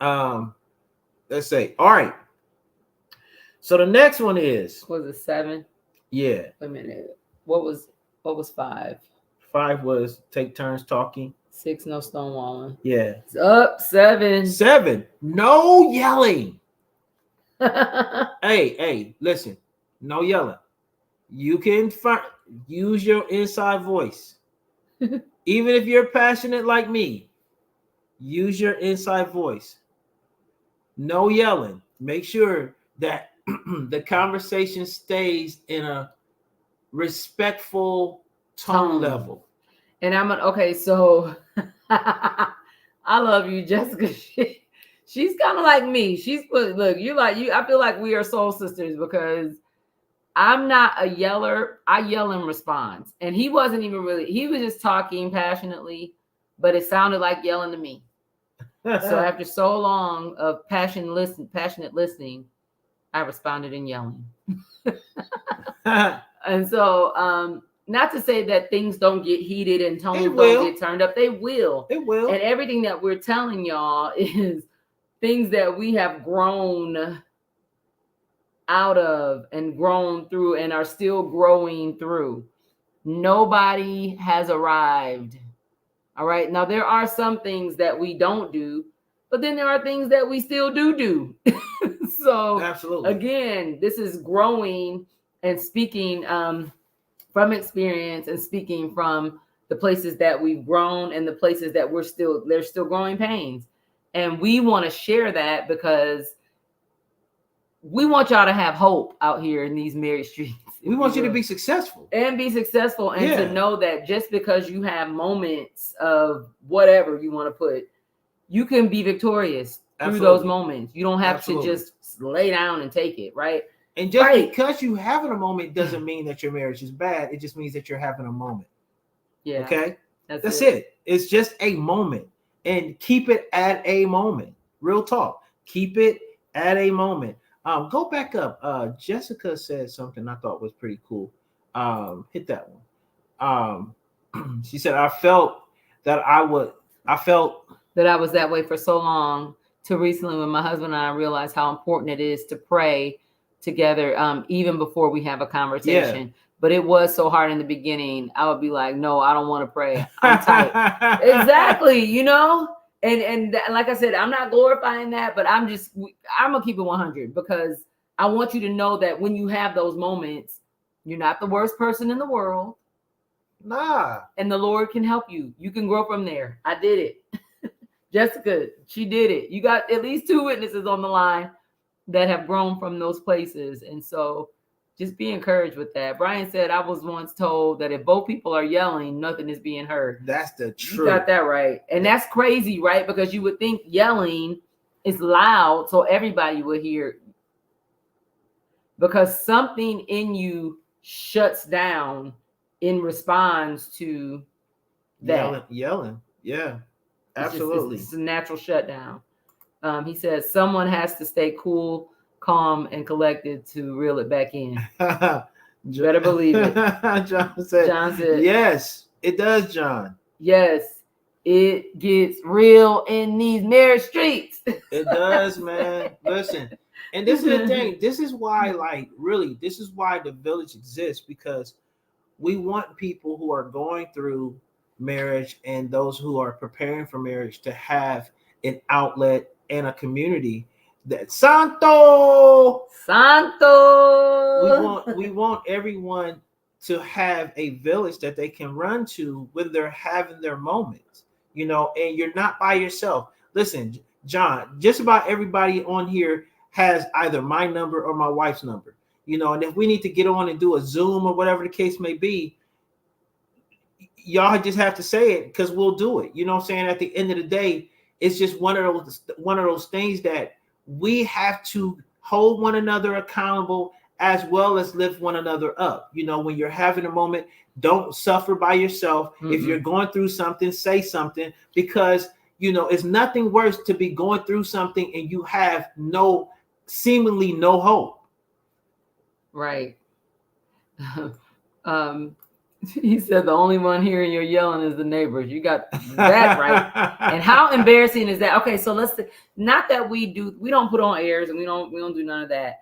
Let's say, all right. So the next one is, was it 7? Yeah. Wait a minute. What was 5? 5 was take turns talking. 6, no stonewalling. Yeah. It's up 7. 7, no yelling. Hey, listen, no yelling. You can use your inside voice. Even if you're passionate like me, use your inside voice. No yelling. Make sure that the conversation stays in a respectful tone level. And okay, so I love you, Jessica. She's kind of like me. Look, I feel like we are soul sisters because I'm not a yeller. I yell in response. And he wasn't even he was just talking passionately, but it sounded like yelling to me. So after so long of passionate listening, I responded in yelling. And so, not to say that things don't get heated and tones don't get turned up. They will. It will. And everything that we're telling y'all is things that we have grown out of and grown through and are still growing through. Nobody has arrived. All right. Now, there are some things that we don't do, but then there are things that we still do. So, absolutely. Again, this is growing and speaking from experience and speaking from the places that we've grown and the places that there's still growing pains. And we want to share that because we want y'all to have hope out here in these married streets. We want you to be successful. And be successful, and to know that just because you have moments of whatever you want to put, you can be victorious through those moments. You don't have to just lay down and take it, right? And just because you having a moment doesn't mean that your marriage is bad. It just means that you're having a moment. Yeah. Okay? That's it. It's just a moment. And keep it at a moment. Real talk. Keep it at a moment. Go back up. Jessica said something I thought was pretty cool. Hit that one. She said, I felt that I was that way for so long, to recently when my husband and I realized how important it is to pray together, even before we have a conversation. Yeah. But it was so hard in the beginning. I would be like, no, I don't want to pray. I'm tight. Exactly. You know? And like I said, I'm not glorifying that, but I'm gonna keep it 100, because I want you to know that when you have those moments, you're not the worst person in the world. Nah. And the Lord can help you. You can grow from there. I did it. Jessica, she did it. You got at least 2 witnesses on the line that have grown from those places. And so just be encouraged with that. Brian said, I was once told that if both people are yelling, nothing is being heard. That's the truth. You got that right. And that's crazy, right? Because you would think yelling is loud so everybody would hear. Because something in you shuts down in response to that. Yelling. Yeah, absolutely. It's a natural shutdown. He says someone has to stay cool, calm, and collected to reel it back in. You better believe it. John said, yes, it does, John. Yes, it gets real in these marriage streets. It does, man. Listen, and this is the thing. This is why, this is why the village exists, because we want people who are going through marriage and those who are preparing for marriage to have an outlet and a community that Santo. We want everyone to have a village that they can run to when they're having their moments, you know, and you're not by yourself. Listen, John, just about everybody on here has either my number or my wife's number, you know, and if we need to get on and do a Zoom or whatever the case may be, y'all just have to say it, because we'll do it. You know what I'm saying? At the end of the day, it's just one of those things that we have to hold one another accountable as well as lift one another up. You know, when you're having a moment, don't suffer by yourself. Mm-hmm. If you're going through something, say something, because, you know, it's nothing worse to be going through something and you have seemingly no hope. Right. He said the only one hearing your yelling is the neighbors. You got that right. And how embarrassing is that? Okay, so not that we don't put on airs and we don't do none of that.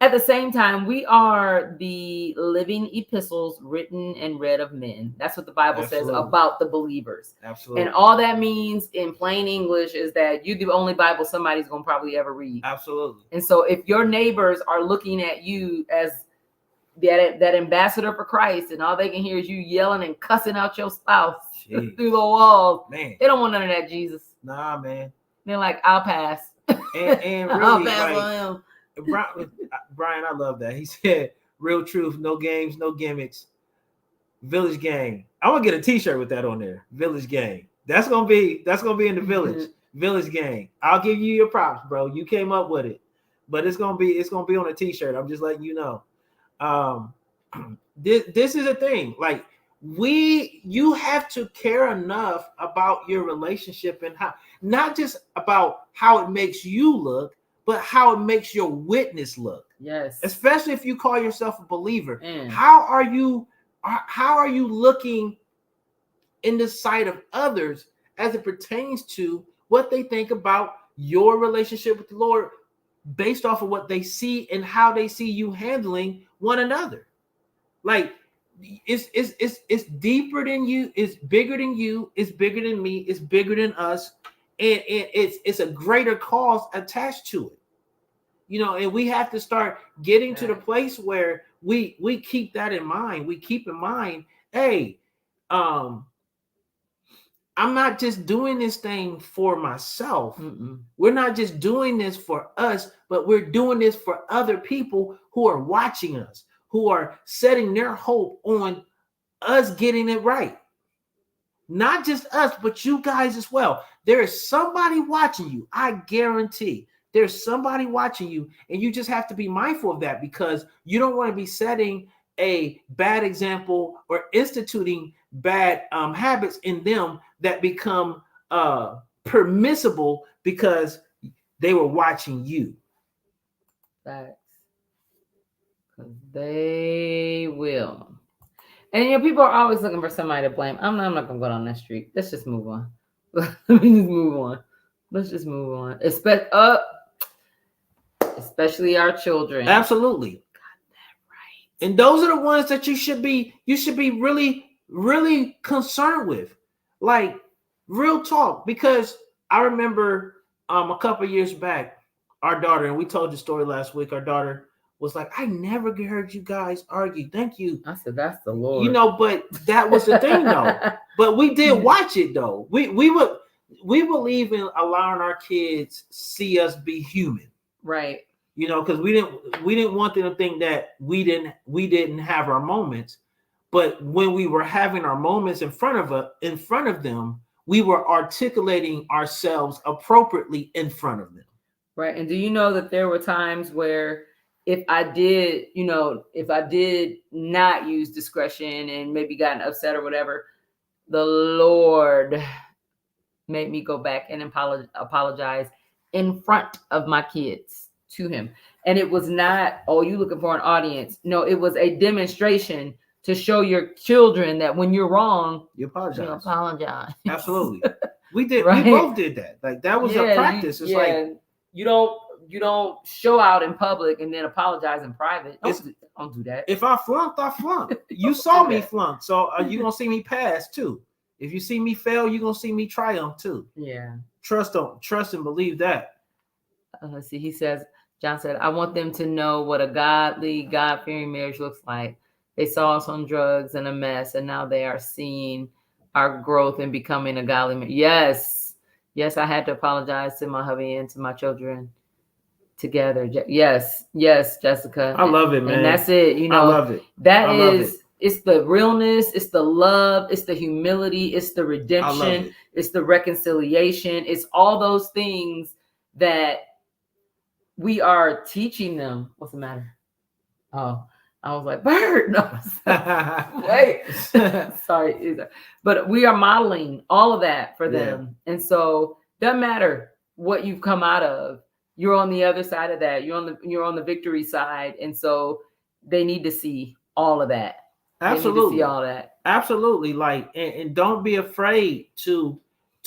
At the same time, we are the living epistles written and read of men. That's what the Bible says about the believers. Absolutely. And all that means in plain English is that you're the only Bible somebody's going to probably ever read. Absolutely. And so if your neighbors are looking at you as that ambassador for Christ, and all they can hear is you yelling and cussing out your spouse through the walls, man, they don't want none of that, Jesus. Nah, man. They're like, I'll pass. And really, I'll pass on him. Brian, I love that. He said, real truth, no games, no gimmicks. Village gang. I'm gonna get a t-shirt with that on there. Village gang. That's gonna be in the village. Village gang. I'll give you your props, bro. You came up with it. But it's gonna be on a t-shirt. I'm just letting you know. This is a thing. Like, you have to care enough about your relationship and how, not just about how it makes you look, but how it makes your witness look. Yes. Especially if you call yourself a believer. How are you looking in the sight of others as it pertains to what they think about your relationship with the Lord, based off of what they see and how they see you handling one another? Like, it's deeper than you, it's bigger than you, it's bigger than me, it's bigger than us, and it's a greater cause attached to it. You know, and we have to start getting to the place where we keep that in mind. We keep in mind, hey, I'm not just doing this thing for myself. Mm-mm. We're not just doing this for us, but we're doing this for other people who are watching us, who are setting their hope on us getting it right. Not just us, but you guys as well. There is somebody watching you. I guarantee there's somebody watching you, and you just have to be mindful of that, because you don't want to be setting a bad example or instituting bad habits in them that become permissible because they were watching you. Facts. Because they will. And people are always looking for somebody to blame. I'm not gonna go down that street. Let's just move on. Let me just move on. Let's just move on. Especially our children. Absolutely. Got that right. And those are the ones that you should be really, really concerned with. Like, real talk. Because I remember a couple of years back, our daughter, and we told the story last week, our daughter was like, I never heard you guys argue. Thank you. I said, that's the Lord. But that was the thing though. But we did watch it though. We believe in allowing our kids see us be human. Right. Because we didn't want them to think that we didn't have our moments. But when we were having our moments in front of them, we were articulating ourselves appropriately in front of them. Right. And do you know that there were times where if I did not use discretion and maybe gotten upset or whatever, the Lord made me go back and apologize in front of my kids to him. And it was not, oh, you looking for an audience. No, it was a demonstration to show your children that when you're wrong, you apologize. You apologize. Absolutely. We did. Right? We both did that. Like, that was a practice. It's like, you don't show out in public and then apologize in private. Don't do that. If I flunked, I flunked. You saw me flunk, so you're gonna see me pass too. If you see me fail, you're gonna see me triumph too. Yeah. Trust and believe that. Let's see. He says, John said, I want them to know what a godly, God-fearing marriage looks like. They saw us on drugs and a mess, and now they are seeing our growth and becoming a godly marriage. Yes, I had to apologize to my hubby and to my children together. Yes, Jessica. I love it, man. And that's it. I love it. It's the realness, it's the love, it's the humility, it's the redemption, it's the reconciliation. It's all those things that we are teaching them. What's the matter? Oh, I was like, Bird. No, wait. Sorry. But we are modeling all of that for them. Yeah. And so doesn't matter what you've come out of. You're on the other side of that. You're on the victory side. And so they need to see all of that. Absolutely. They need to see all that. Absolutely. Like, and don't be afraid to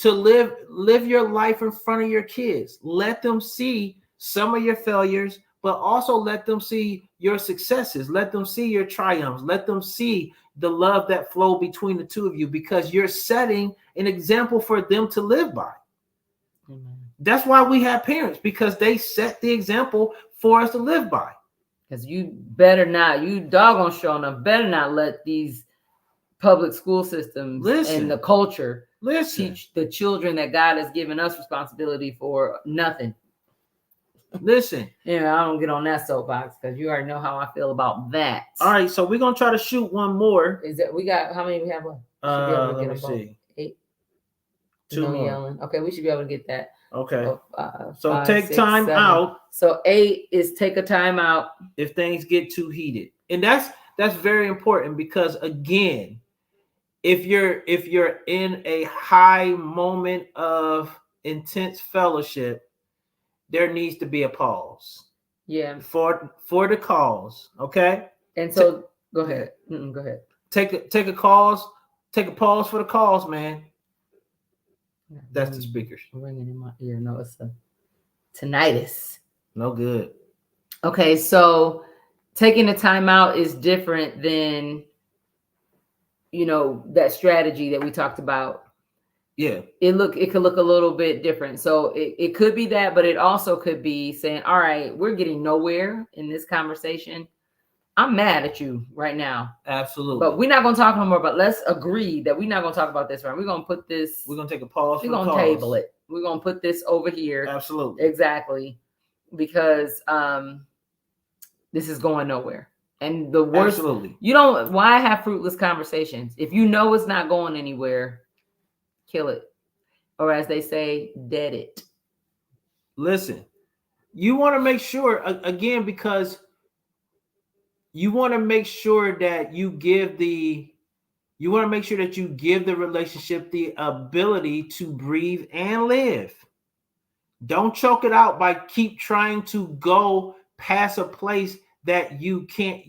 live your life in front of your kids. Let them see some of your failures, but also let them see your successes. Let them see your triumphs. Let them see the love that flow between the two of you, because you're setting an example for them to live by. Amen. That's why we have parents, because they set the example for us to live by. Because you doggone sure enough better not let these public school systems and the culture teach the children that God has given us responsibility for nothing. Listen. I don't get on that soapbox because you already know how I feel about that. All right, so we're gonna try to shoot one more. Is that we got how many we have left? Let me see. 8. 2 more. Yelling. Okay, we should be able to get that. Okay. So 5, take 6, time 7. Out. So 8 is take a time out if things get too heated, and that's very important, because again, if you're in a high moment of intense fellowship, there needs to be a pause. Yeah. For the cause. Okay. And so go ahead. Go ahead. Take a pause for the cause, man. That's the speakers ringing in my ear. No, it's a tinnitus. No good. Okay, so taking the time out is different than that strategy that we talked about. Yeah. It could look a little bit different. So it could be that, but it also could be saying, all right, we're getting nowhere in this conversation. I'm mad at you right now. Absolutely. But we're not going to talk no more, but let's agree that we're not going to talk about this, right? We're going to take a pause. We're going to table it. We're going to put this over here. Absolutely. Exactly. Because this is going nowhere. And the worst, Absolutely. Why have fruitless conversations? If you know it's not going anywhere, kill it. Or as they say, dead it. Listen, you want to make sure, again, because you want to make sure that you give the relationship the ability to breathe and live. Don't choke it out by keep trying to go past a place that you can't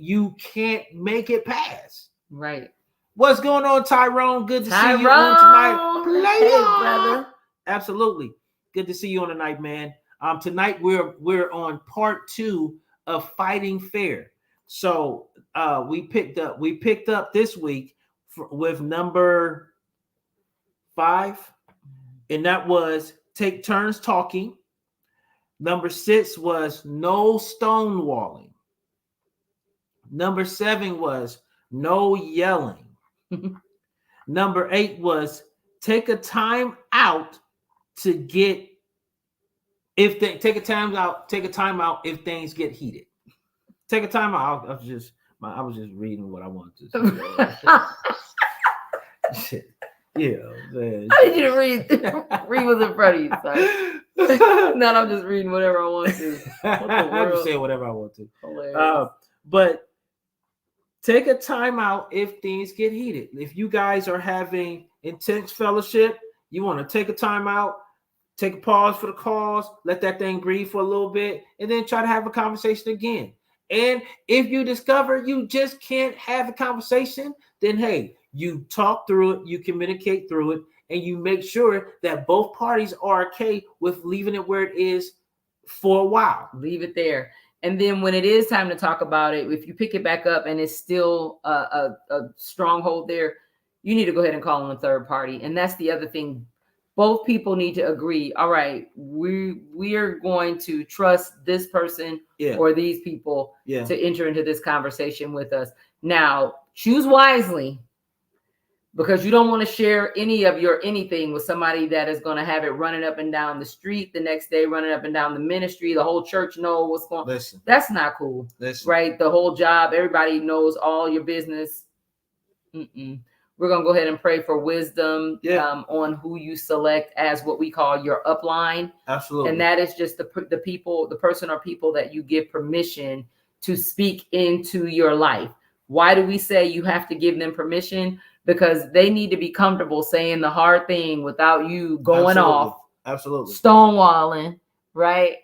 make it past. Right. What's going on, Tyrone? Good to see you on tonight. Hey, brother. Absolutely. Good to see you on tonight, man. Tonight we're on part 2 of Fighting Fair. So we picked up this week with number 5, and that was take turns talking. Number 6 was no stonewalling. Number 7 was no yelling. Number 8 was take a time out to get take a time out if things get heated. Take a time out. I was just reading what I wanted to say. Shit. Yeah, man. I need you to read what's in front of you, son. Now I'm just reading whatever I want to. I'm just saying whatever I want to. Hilarious. But take a time out if things get heated. If you guys are having intense fellowship, you want to take a time out, take a pause for the cause, let that thing breathe for a little bit, and then try to have a conversation again. And if you discover you just can't have a conversation, then hey, you talk through it, you communicate through it, and you make sure that both parties are okay with leaving it where it is for a while. Leave it there. And then when it is time to talk about it, if you pick it back up and it's still a stronghold there, you need to go ahead and call on a third party. And that's the other thing. Both people need to agree. All right, we are going to trust this person or these people to enter into this conversation with us. Now, choose wisely, because you don't want to share any of your anything with somebody that is going to have it running up and down the street the next day, running up and down the ministry. The whole church know what's going on. Listen, that's not cool. Listen. Right? The whole job, everybody knows all your business. We're going to go ahead and pray for wisdom on who you select as what we call your upline. Absolutely. And that is just the person or people that you give permission to speak into your life. Why do we say you have to give them permission? Because they need to be comfortable saying the hard thing without you going off. Absolutely. Stonewalling, right?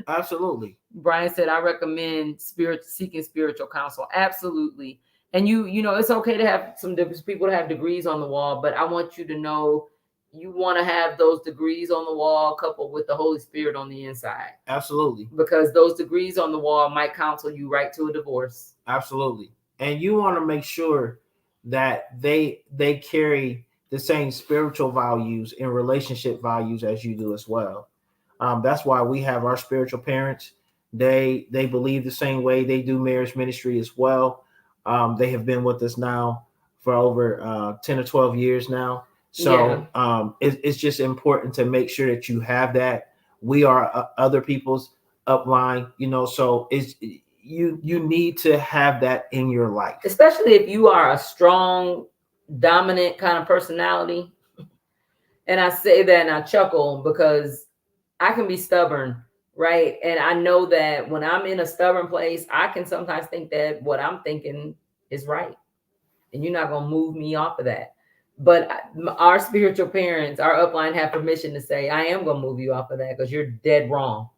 Absolutely. Brian said, I recommend seeking spiritual counsel. Absolutely. And you know, it's okay to have some people to have degrees on the wall, but I want you to know you want to have those degrees on the wall coupled with the Holy Spirit on the inside. Absolutely. Because those degrees on the wall might counsel you right to a divorce. Absolutely. And you want to make sure that they carry the same spiritual values and relationship values as you do as well. That's why we have our spiritual parents. They believe the same way. They do marriage ministry as well. They have been with us now for over 10 or 12 years now. So it's just important to make sure that you have that. We are other people's upline, you know, so it's you need to have that in your life. Especially if you are a strong, dominant kind of personality. And I say that and I chuckle because I can be stubborn, right? And I know that when I'm in a stubborn place, I can sometimes think that what I'm thinking is right. And you're not going to move me off of that. But our spiritual parents, our upline, have permission to say, I am going to move you off of that because you're dead wrong.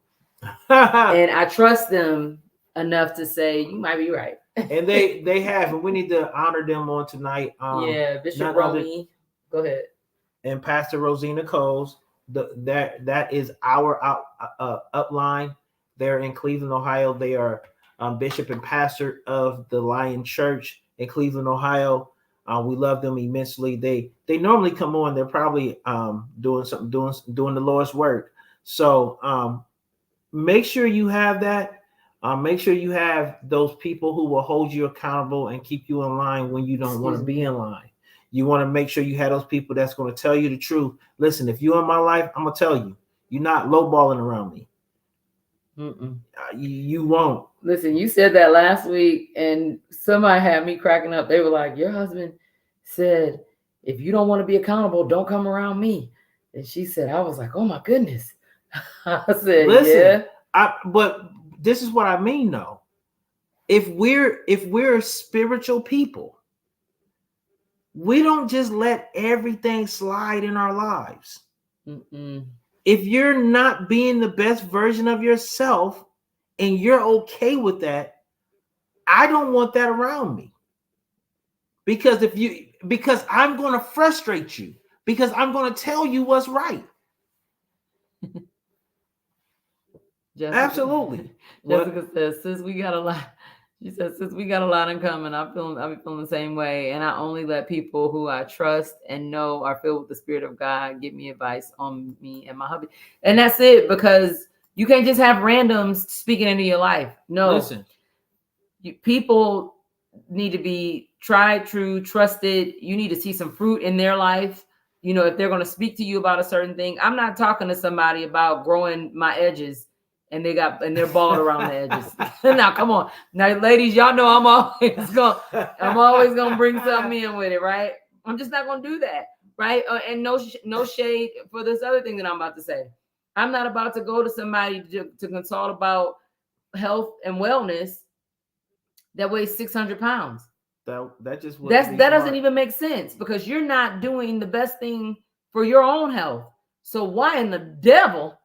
And I trust them enough to say, you might be right. And they have, and we need to honor them on tonight. Bishop Romy, go ahead. And Pastor Rosina Coles, that is our upline. They're in Cleveland, Ohio. They are bishop and pastor of the Lion Church in Cleveland, Ohio. We love them immensely. They normally come on. They're probably doing the Lord's work. So make sure you have that. Make sure you have those people who will hold you accountable and keep you in line when you don't want to be in line. You want to make sure you have those people that's going to tell you the truth. Listen, if you're in my life, I'm going to tell you. You're not lowballing around me. You won't. Listen, you said that last week, and somebody had me cracking up. They were like, "Your husband said, if you don't want to be accountable, don't come around me." And she said, I was like, "Oh my goodness." I said, Listen, "Yeah." but this is what I mean though. If we're spiritual people, we don't just let everything slide in our lives. Mm-mm. If you're not being the best version of yourself and you're okay with that, I don't want that around me. Because I'm going to frustrate you, because I'm going to tell you what's right. Jessica, Absolutely. Jessica says, "Since we got a lot," she says, "since we got a lot in common, I be feeling the same way, and I only let people who I trust and know are filled with the Spirit of God give me advice on me and my hubby." And that's it, because you can't just have randoms speaking into your life. No, listen, people need to be tried, true, trusted. You need to see some fruit in their life. You know, if they're going to speak to you about a certain thing, I'm not talking to somebody about growing my edges and they're bald around the edges. Now, come on, now, ladies, y'all know I'm always gonna bring something in with it, right? I'm just not gonna do that, right? And no shade for this other thing that I'm about to say. I'm not about to go to somebody to consult about health and wellness that weighs 600 pounds. That just that doesn't even make sense, because you're not doing the best thing for your own health. So why in the devil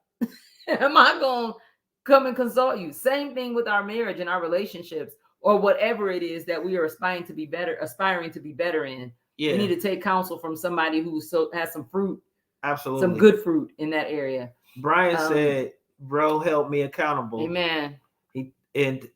am I going to come and consult you? Same thing with our marriage and our relationships, or whatever it is that we are aspiring to be better in. Yeah. We need to take counsel from somebody who has some fruit, absolutely, some good fruit in that area. Brian said, "Bro, help me accountable." Amen. And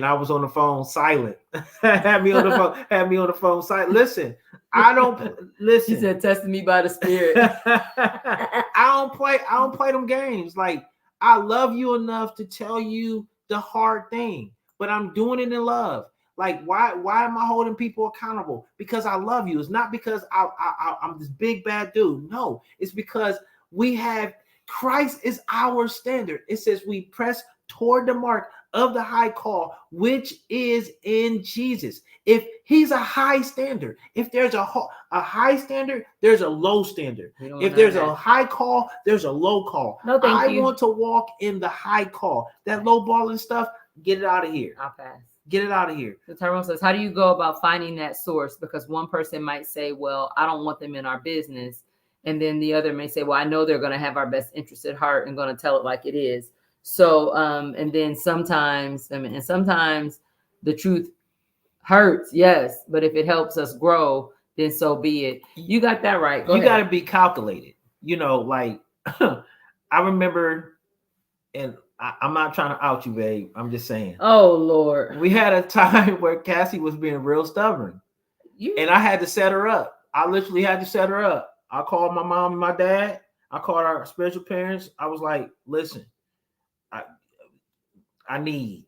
I was on the phone silent. had me on the phone silent. Listen, I don't listen. He said, "Testing me by the Spirit." I don't play them games. Like, I love you enough to tell you the hard thing, but I'm doing it in love. Like, why am I holding people accountable? Because I love you. It's not because I'm this big bad dude. No, it's because we have Christ is our standard. It says we press toward the mark of the high call, which is in Jesus. If he's a high standard, if there's a high standard, there's a low standard. If there's a high call, there's a low call. No, thank you. Want to walk in the high call. That low balling stuff, get it out of here. I'll pass. Get it out of here. So Tyrone says, how do you go about finding that source? Because one person might say, well, I don't want them in our business. And then the other may say, well, I know they're going to have our best interest at heart and going to tell it like it is. So, and then sometimes the truth hurts, yes, but if it helps us grow, then so be it. You got that right. You got to be calculated. You know, like I remember, and I'm not trying to out you, babe. I'm just saying. Oh, Lord. We had a time where Cassie was being real stubborn, and I had to set her up. I literally had to set her up. I called my mom and my dad. I called our spiritual parents. I was like, listen, I need,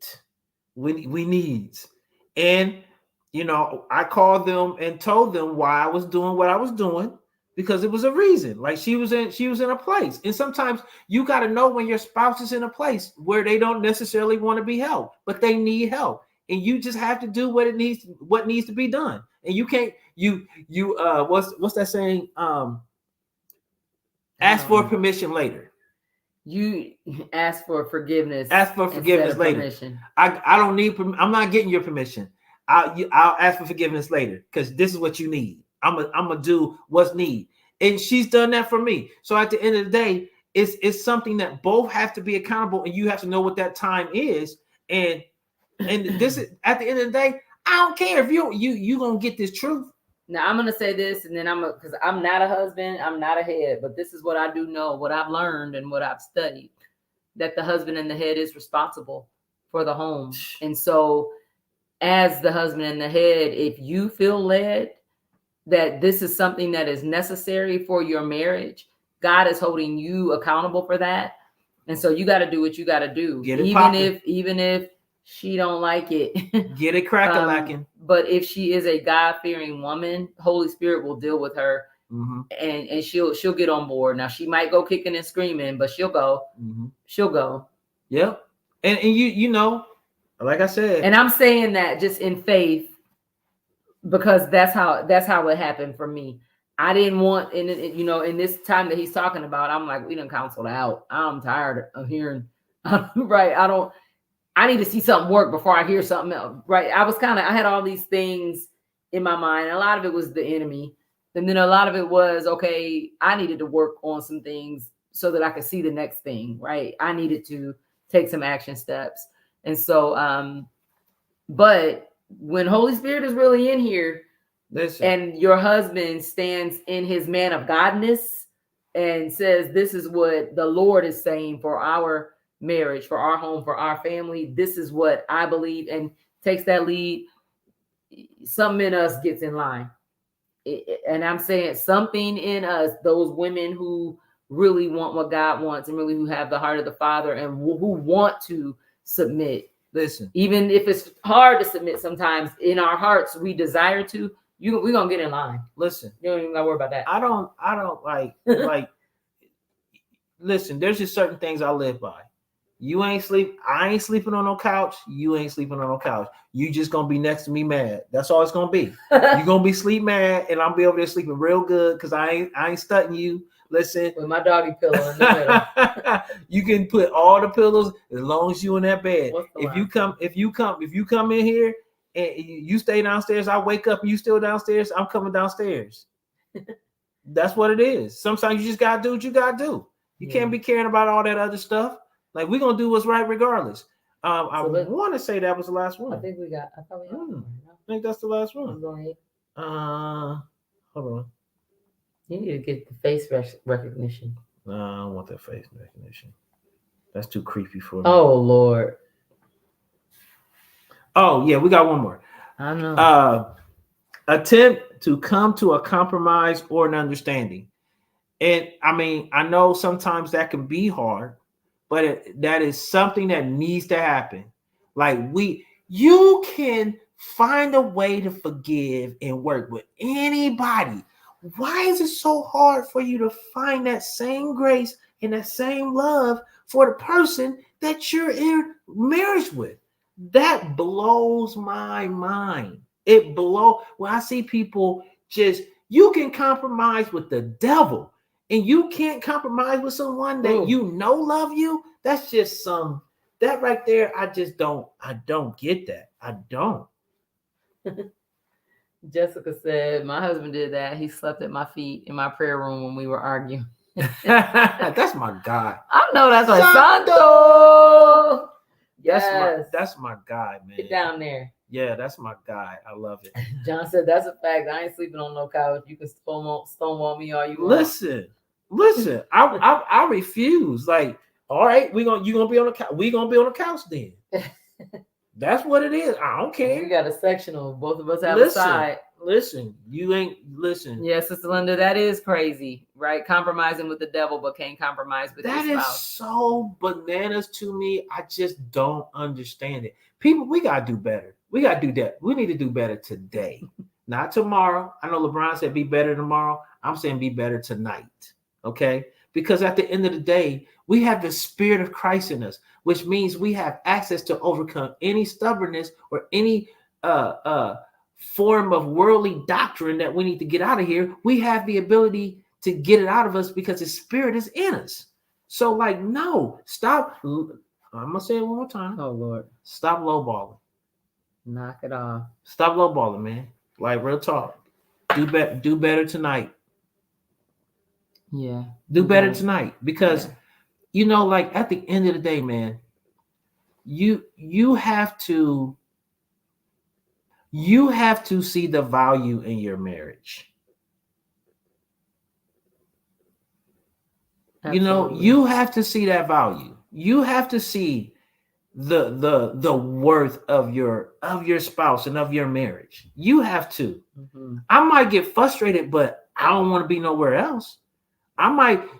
we needs. And, you know, I called them and told them why I was doing what I was doing, because it was a reason. Like, she was in a place. And sometimes you got to know when your spouse is in a place where they don't necessarily want to be helped, but they need help. And you just have to do what needs to be done. And you can't, what's that saying? Ask for permission later. You ask for forgiveness. Ask for forgiveness later. Permission. I don't need. I'm not getting your permission. I'll ask for forgiveness later, because this is what you need. I'm gonna do what's needed, and she's done that for me. So at the end of the day, it's something that both have to be accountable, and you have to know what that time is. And this is, at the end of the day, I don't care if you gonna get this truth. Now, I'm going to say this, and then because I'm not a husband, I'm not a head, but this is what I do know, what I've learned and what I've studied, that the husband and the head is responsible for the home. And so as the husband and the head, if you feel led that this is something that is necessary for your marriage, God is holding you accountable for that. And so you got to do what you got to do. Even if she don't like it. Get it crack-a-lacking. But if she is a God-fearing woman, Holy Spirit will deal with her, and she'll get on board. Now, she might go kicking and screaming, but she'll go. She'll go. Yep. And you know, Like I said, and I'm saying that just in faith, because that's how it happened for me. I didn't want, in this time that he's talking about, I'm like, we done counseled out. I'm tired of hearing, right? I need to see something work before I hear something else, right? I had all these things in my mind. And a lot of it was the enemy. And then a lot of it was, okay, I needed to work on some things so that I could see the next thing, right? I needed to take some action steps. And so, but when Holy Spirit is really in here, listen, and your husband stands in his man of godness and says, this is what the Lord is saying for our marriage, for our home, for our family. This is what I believe, and takes that lead. Something in us gets in line. And I'm saying something in us, those women who really want what God wants and really who have the heart of the Father and who want to submit. Listen, even if it's hard to submit sometimes, in our hearts we desire to, we're gonna get in line. Listen, you don't even gotta worry about that. I don't like listen, there's just certain things I live by. I ain't sleeping on no couch. You ain't sleeping on no couch. You just gonna be next to me mad. That's all it's gonna be. You're gonna be sleep mad, and I'm be over there sleeping real good because I ain't stunting you. Listen, with my doggy pillow in the middle. You can put all the pillows as long as you in that bed. If you come in here and you stay downstairs, I wake up and you still downstairs, I'm coming downstairs. That's what it is. Sometimes you just gotta do what you gotta do. You can't be caring about all that other stuff. Like, we're gonna do what's right regardless. I want to say that was the last one. I think we got. I thought we got one. I think that's the last one. I'm going. Hold on. You need to get the face recognition. No, I don't want that face recognition. That's too creepy for me. Oh, Lord. Oh, yeah, we got one more. I know. Attempt to come to a compromise or an understanding. And I mean, I know sometimes that can be hard, but that is something that needs to happen. Like, you can find a way to forgive and work with anybody. Why is it so hard for you to find that same grace and that same love for the person that you're in marriage with? That blows my mind. When I see people you can compromise with the devil and you can't compromise with someone that love you. That's just that right there. I don't get that. I don't. Jessica said, my husband did that. He slept at my feet in my prayer room when we were arguing. That's my guy. I know that's my Santo. Yes. That's my guy, man. Get down there. Yeah, that's my guy. I love it. John said, that's a fact. I ain't sleeping on no couch. You can stonewall me all you want. Listen. I refuse. Like, all right, you gonna be on the couch. We gonna be on the couch then. That's what it is. I don't care. We got a sectional. Both of us have a side. Listen, you ain't listen. Yeah, Sister Linda, that is crazy, right? Compromising with the devil, but can't compromise with your spouse. That is so bananas to me. I just don't understand it. People, we gotta do better. We gotta do that. We need to do better today, not tomorrow. I know LeBron said be better tomorrow. I'm saying be better tonight. Okay, because at the end of the day, we have the Spirit of Christ in us, which means we have access to overcome any stubbornness or any form of worldly doctrine that we need to get out of here. We have the ability to get it out of us because the Spirit is in us. So, like, no, stop. I'm gonna say it one more time. Oh, Lord, stop lowballing. Knock it off. Stop lowballing, man. Like, real talk. Do better tonight. Yeah. Do better tonight, because like, at the end of the day, man, you have to see the value in your marriage. Absolutely. You have to see that value. You have to see the worth of your spouse and of your marriage. You have to. Mm-hmm. I might get frustrated, but I don't want to be nowhere else.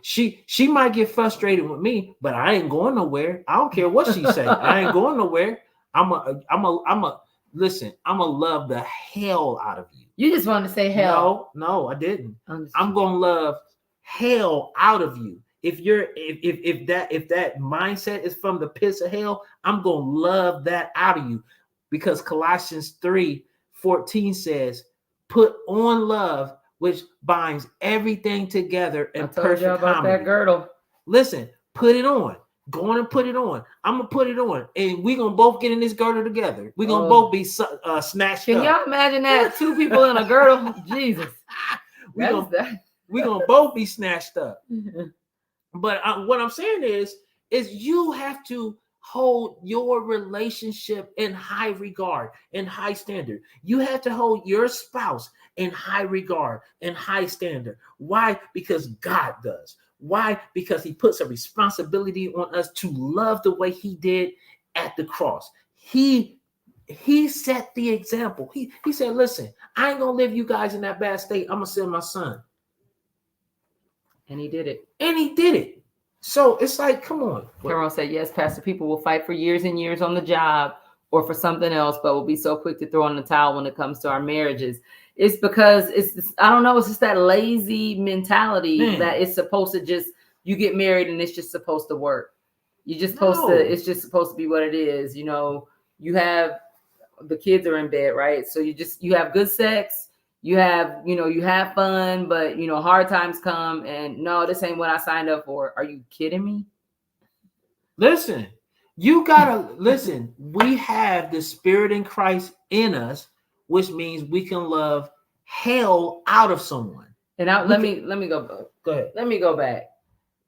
She might get frustrated with me, but I ain't going nowhere. I don't care what she say. I ain't going nowhere. I'm a listen, I'm gonna love the hell out of you. You just wanted to say hell. No, I didn't. I'm gonna love hell out of you. if that mindset is from the pits of hell, I'm gonna love that out of you, because Colossians 3:14 says, "Put on love, which binds everything together in I told you perfect about harmony." that girdle. Listen, put it on. Go on and put it on. I'm gonna put it on, and we're gonna both get in this girdle together. We're gonna both be snatched Can up. y'all imagine that? Two people in a girdle? Jesus. We're gonna both be snatched up. Mhm. But what I'm saying is you have to hold your relationship in high regard, in high standard. You have to hold your spouse in high regard and high standard. Why? Because God does. Why? Because he puts a responsibility on us to love the way he did at the cross. He set the example. He said, listen, I ain't gonna leave you guys in that bad state. I'm gonna send my son. And he did it. And he did it. So it's like, come on. Carol said, yes, Pastor, people will fight for years and years on the job or for something else, but will be so quick to throw in the towel when it comes to our marriages. It's because I don't know, it's just that lazy mentality that it's supposed to just, you get married and it's just supposed to work. You're just supposed to, it's just supposed to be what it is. You know, you have, the kids are in bed, right? So you have good sex. You have fun, but hard times come, and no, this ain't what I signed up for. Are you kidding me? Listen, you gotta listen. We have the Spirit in Christ in us, which means we can love hell out of someone. And let me go. Go ahead. Let me go back,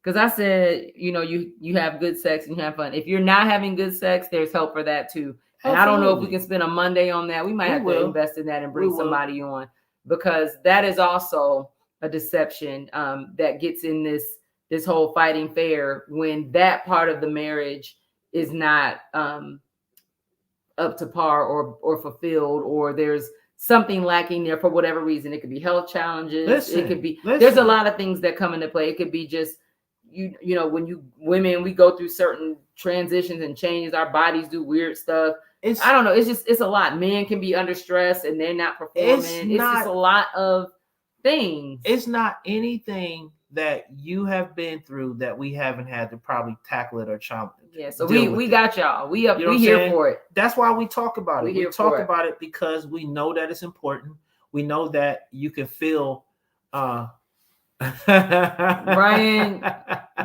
because I said, you have good sex and you have fun. If you're not having good sex, there's help for that too. And I don't know if we can spend a Monday on that. We might have to invest in that and bring somebody on, because that is also a deception that gets in this whole fighting fair, when that part of the marriage is not up to par or fulfilled, or there's something lacking there for whatever reason. It could be health challenges. It could be, there's a lot of things that come into play. It could be just, when women, we go through certain transitions and changes, our bodies do weird stuff. I don't know. It's a lot. Men can be under stress and they're not performing. It's just a lot of things. It's not anything that you have been through that we haven't had to probably tackle it or challenge. Yeah, so we got y'all. We here for it. That's why we talk about it. We talk about it because we know that it's important. We know that you can feel Brian,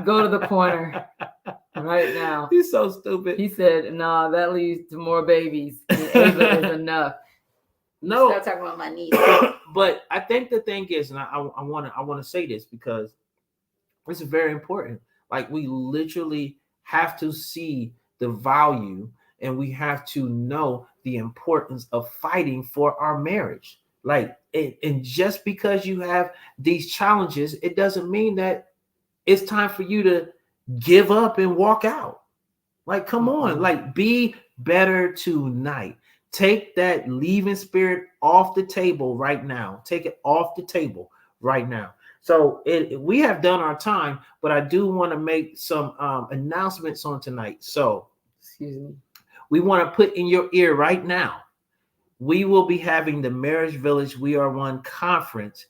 go to the corner right now. He's so stupid. He said, "No, that leads to more babies. And Ava is enough." No, stop talking about my niece. But I think the thing is, and I want to say this because it's very important. Like, we literally have to see the value, and we have to know the importance of fighting for our marriage. Like, and just because you have these challenges, it doesn't mean that it's time for you to give up and walk out. Like, come on, like, be better tonight. Take that leaving spirit off the table right now. Take it off the table right now. So we have done our time, but I do want to make some announcements on tonight. So, excuse me, we want to put in your ear right now. We will be having the Marriage Village We Are One conference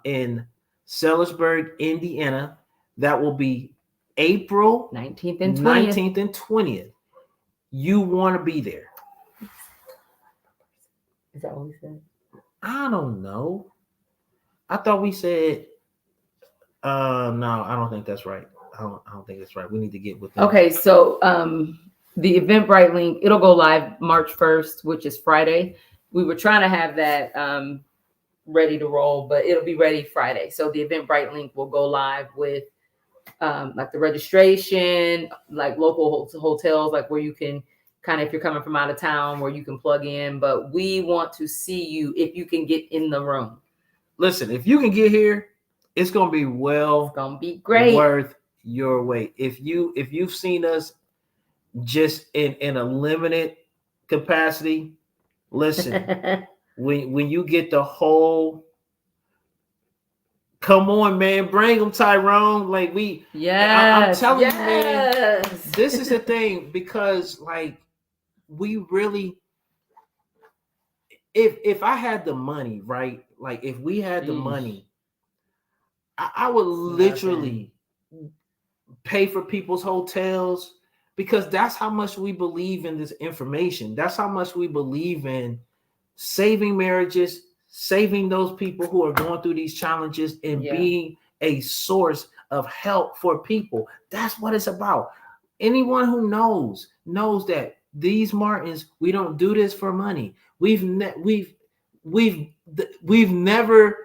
in Sellersburg, Indiana. That will be April 19th and 20th. 19th and 20th. You want to be there. Is that what we said? I don't know. I thought we said no, I don't think that's right. I don't think that's right. We need to get with them. Okay, so the Eventbrite link, it'll go live March 1st, which is Friday. We were trying to have that ready to roll, but it'll be ready Friday. So the Eventbrite link will go live with like the registration, like local hotels, like where you can kind of, if you're coming from out of town, where you can plug in. But we want to see you if you can get in the room. Listen, if you can get here, it's gonna be great, worth your wait. If you've seen us just in a limited capacity, listen, when you get the whole, come on, man, bring them, Tyrone. Like, I'm telling you, man, this is the thing, because like, we really, if I had the money, right? Like, if we had the money, I would literally pay for people's hotels, because that's how much we believe in this information. That's how much we believe in saving marriages, saving those people who are going through these challenges, and being a source of help for people. That's what it's about. Anyone who knows that these Martins, we don't do this for money. We've never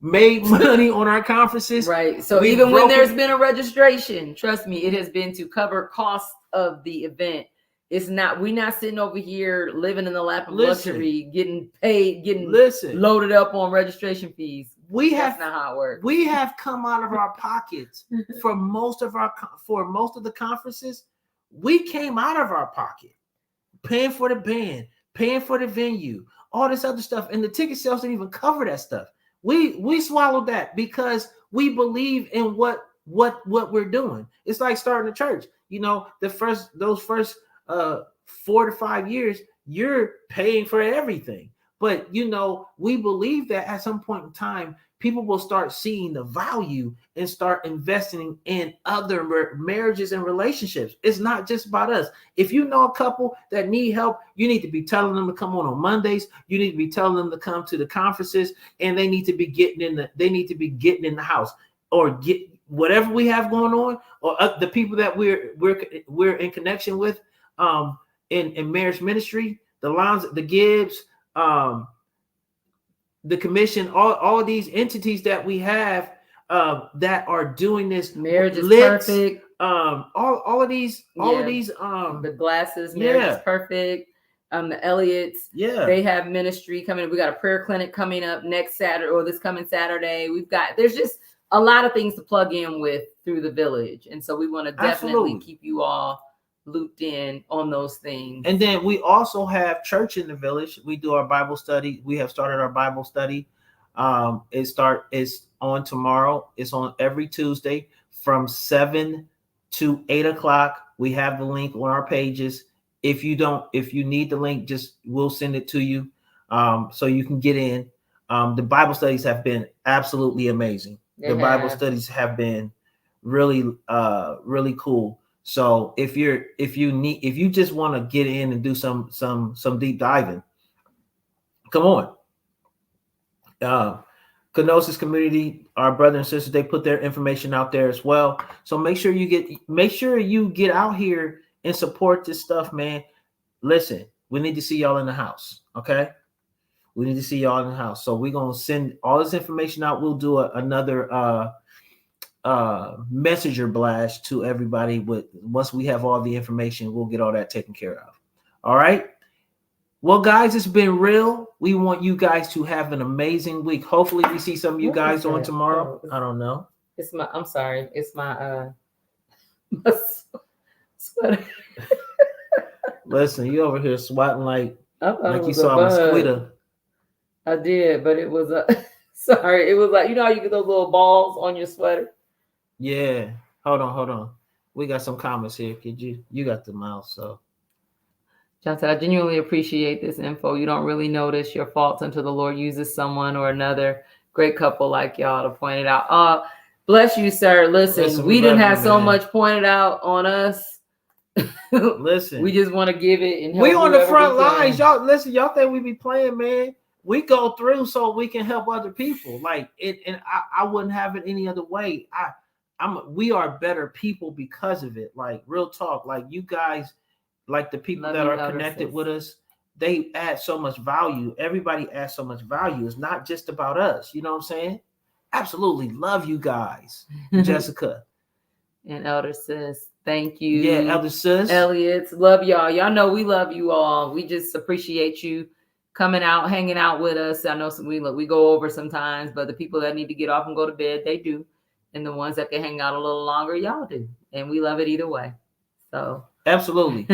made money on our conferences. Right. So even when there's been a registration, trust me, it has been to cover costs of the event. It's not, we're not sitting over here living in the lap of luxury, getting paid, getting loaded up on registration fees. That's not how it works. We have come out of our pockets for most of the conferences. We came out of our pocket, paying for the band, paying for the venue, all this other stuff, and the ticket sales didn't even cover that stuff. We swallowed that because we believe in what we're doing. It's like starting a church. You know, those first 4 to 5 years, you're paying for everything. But you know, we believe that at some point in time, people will start seeing the value and start investing in other marriages and relationships. It's not just about us. If you know a couple that need help, you need to be telling them to come on Mondays. You need to be telling them to come to the conferences, and they need to be getting in the house, or get whatever we have going on, or the people that we're in connection with in marriage ministry, the Lines, the Gibbs, the commission, all of these entities that we have that are doing this. Marriage is perfect. All of these, the Glasses, Marriage is Perfect. The Elliots, they have ministry coming. We got a prayer clinic coming up next Saturday, or this coming Saturday. There's just a lot of things to plug in with through the village, and so we want to definitely keep you all looped in on those things. And then we also have church in the village. We do our Bible study. We have started our Bible study. It's on tomorrow. It's on every Tuesday from 7 to 8 o'clock. We have the link on our pages. If you need the link, we'll send it to you so you can get in. The Bible studies have been absolutely amazing. Bible studies have been really, really cool. So if you just want to get in and do some deep diving, come on. Kenosis community, our brothers and sisters, they put their information out there as well. So make sure you get out here and support this stuff, man. Listen, we need to see y'all in the house. Okay. We need to see y'all in the house. So we're going to send all this information out. We'll do another messenger blast to everybody. Once we have all the information, we'll get all that taken care of. All right. Well, guys, it's been real. We want you guys to have an amazing week. Hopefully we see some of you guys on tomorrow. I don't know. I'm sorry. It's my sweater. Listen, you over here swatting like you saw a mosquito. I did, but it was sorry. It was like, you know how you get those little balls on your sweater? Yeah. Hold on. We got some comments here. You got the mouse, so. John said, I genuinely appreciate this info. You don't really notice your faults until the Lord uses someone or another great couple like y'all to point it out. Bless you, sir. Listen, we didn't have so much pointed out on us. Listen, we just want to give it and help. We on the front lines. Y'all listen, y'all think we be playing, man. We go through so we can help other people. Like it, and I wouldn't have it any other way. We are better people because of it. Like real talk. Like you guys, like the people that are connected with us, they add so much value. Everybody adds so much value. It's not just about us. You know what I'm saying? Absolutely love you guys, Jessica and Elder Sis. Thank you. Yeah, Elder Sis. Elliott's, love y'all. Y'all know we love you all. We just appreciate you coming out, hanging out with us. I know we go over sometimes, but the people that need to get off and go to bed, they do. And the ones that can hang out a little longer, y'all do. And we love it either way. So absolutely.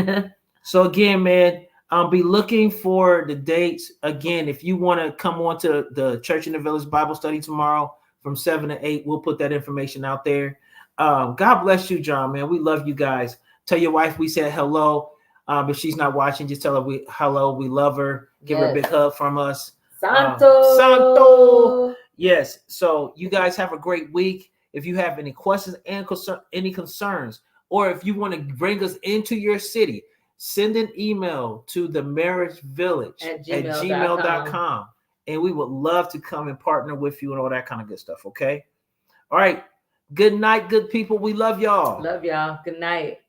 So again, man, be looking for the dates. Again, if you want to come on to the Church in the Village Bible study tomorrow from 7 to 8, we'll put that information out there. God bless you, John, man. We love you guys. Tell your wife we said hello. If she's not watching, just tell her hello. We love her. Give her a big hug from us. Santo. Santo. Yes. So you guys have a great week. If you have any questions and any concerns, or if you want to bring us into your city, send an email to the marriage village at gmail.com. And we would love to come and partner with you and all that kind of good stuff. Okay. All right. Good night, good people. We love y'all. Love y'all. Good night.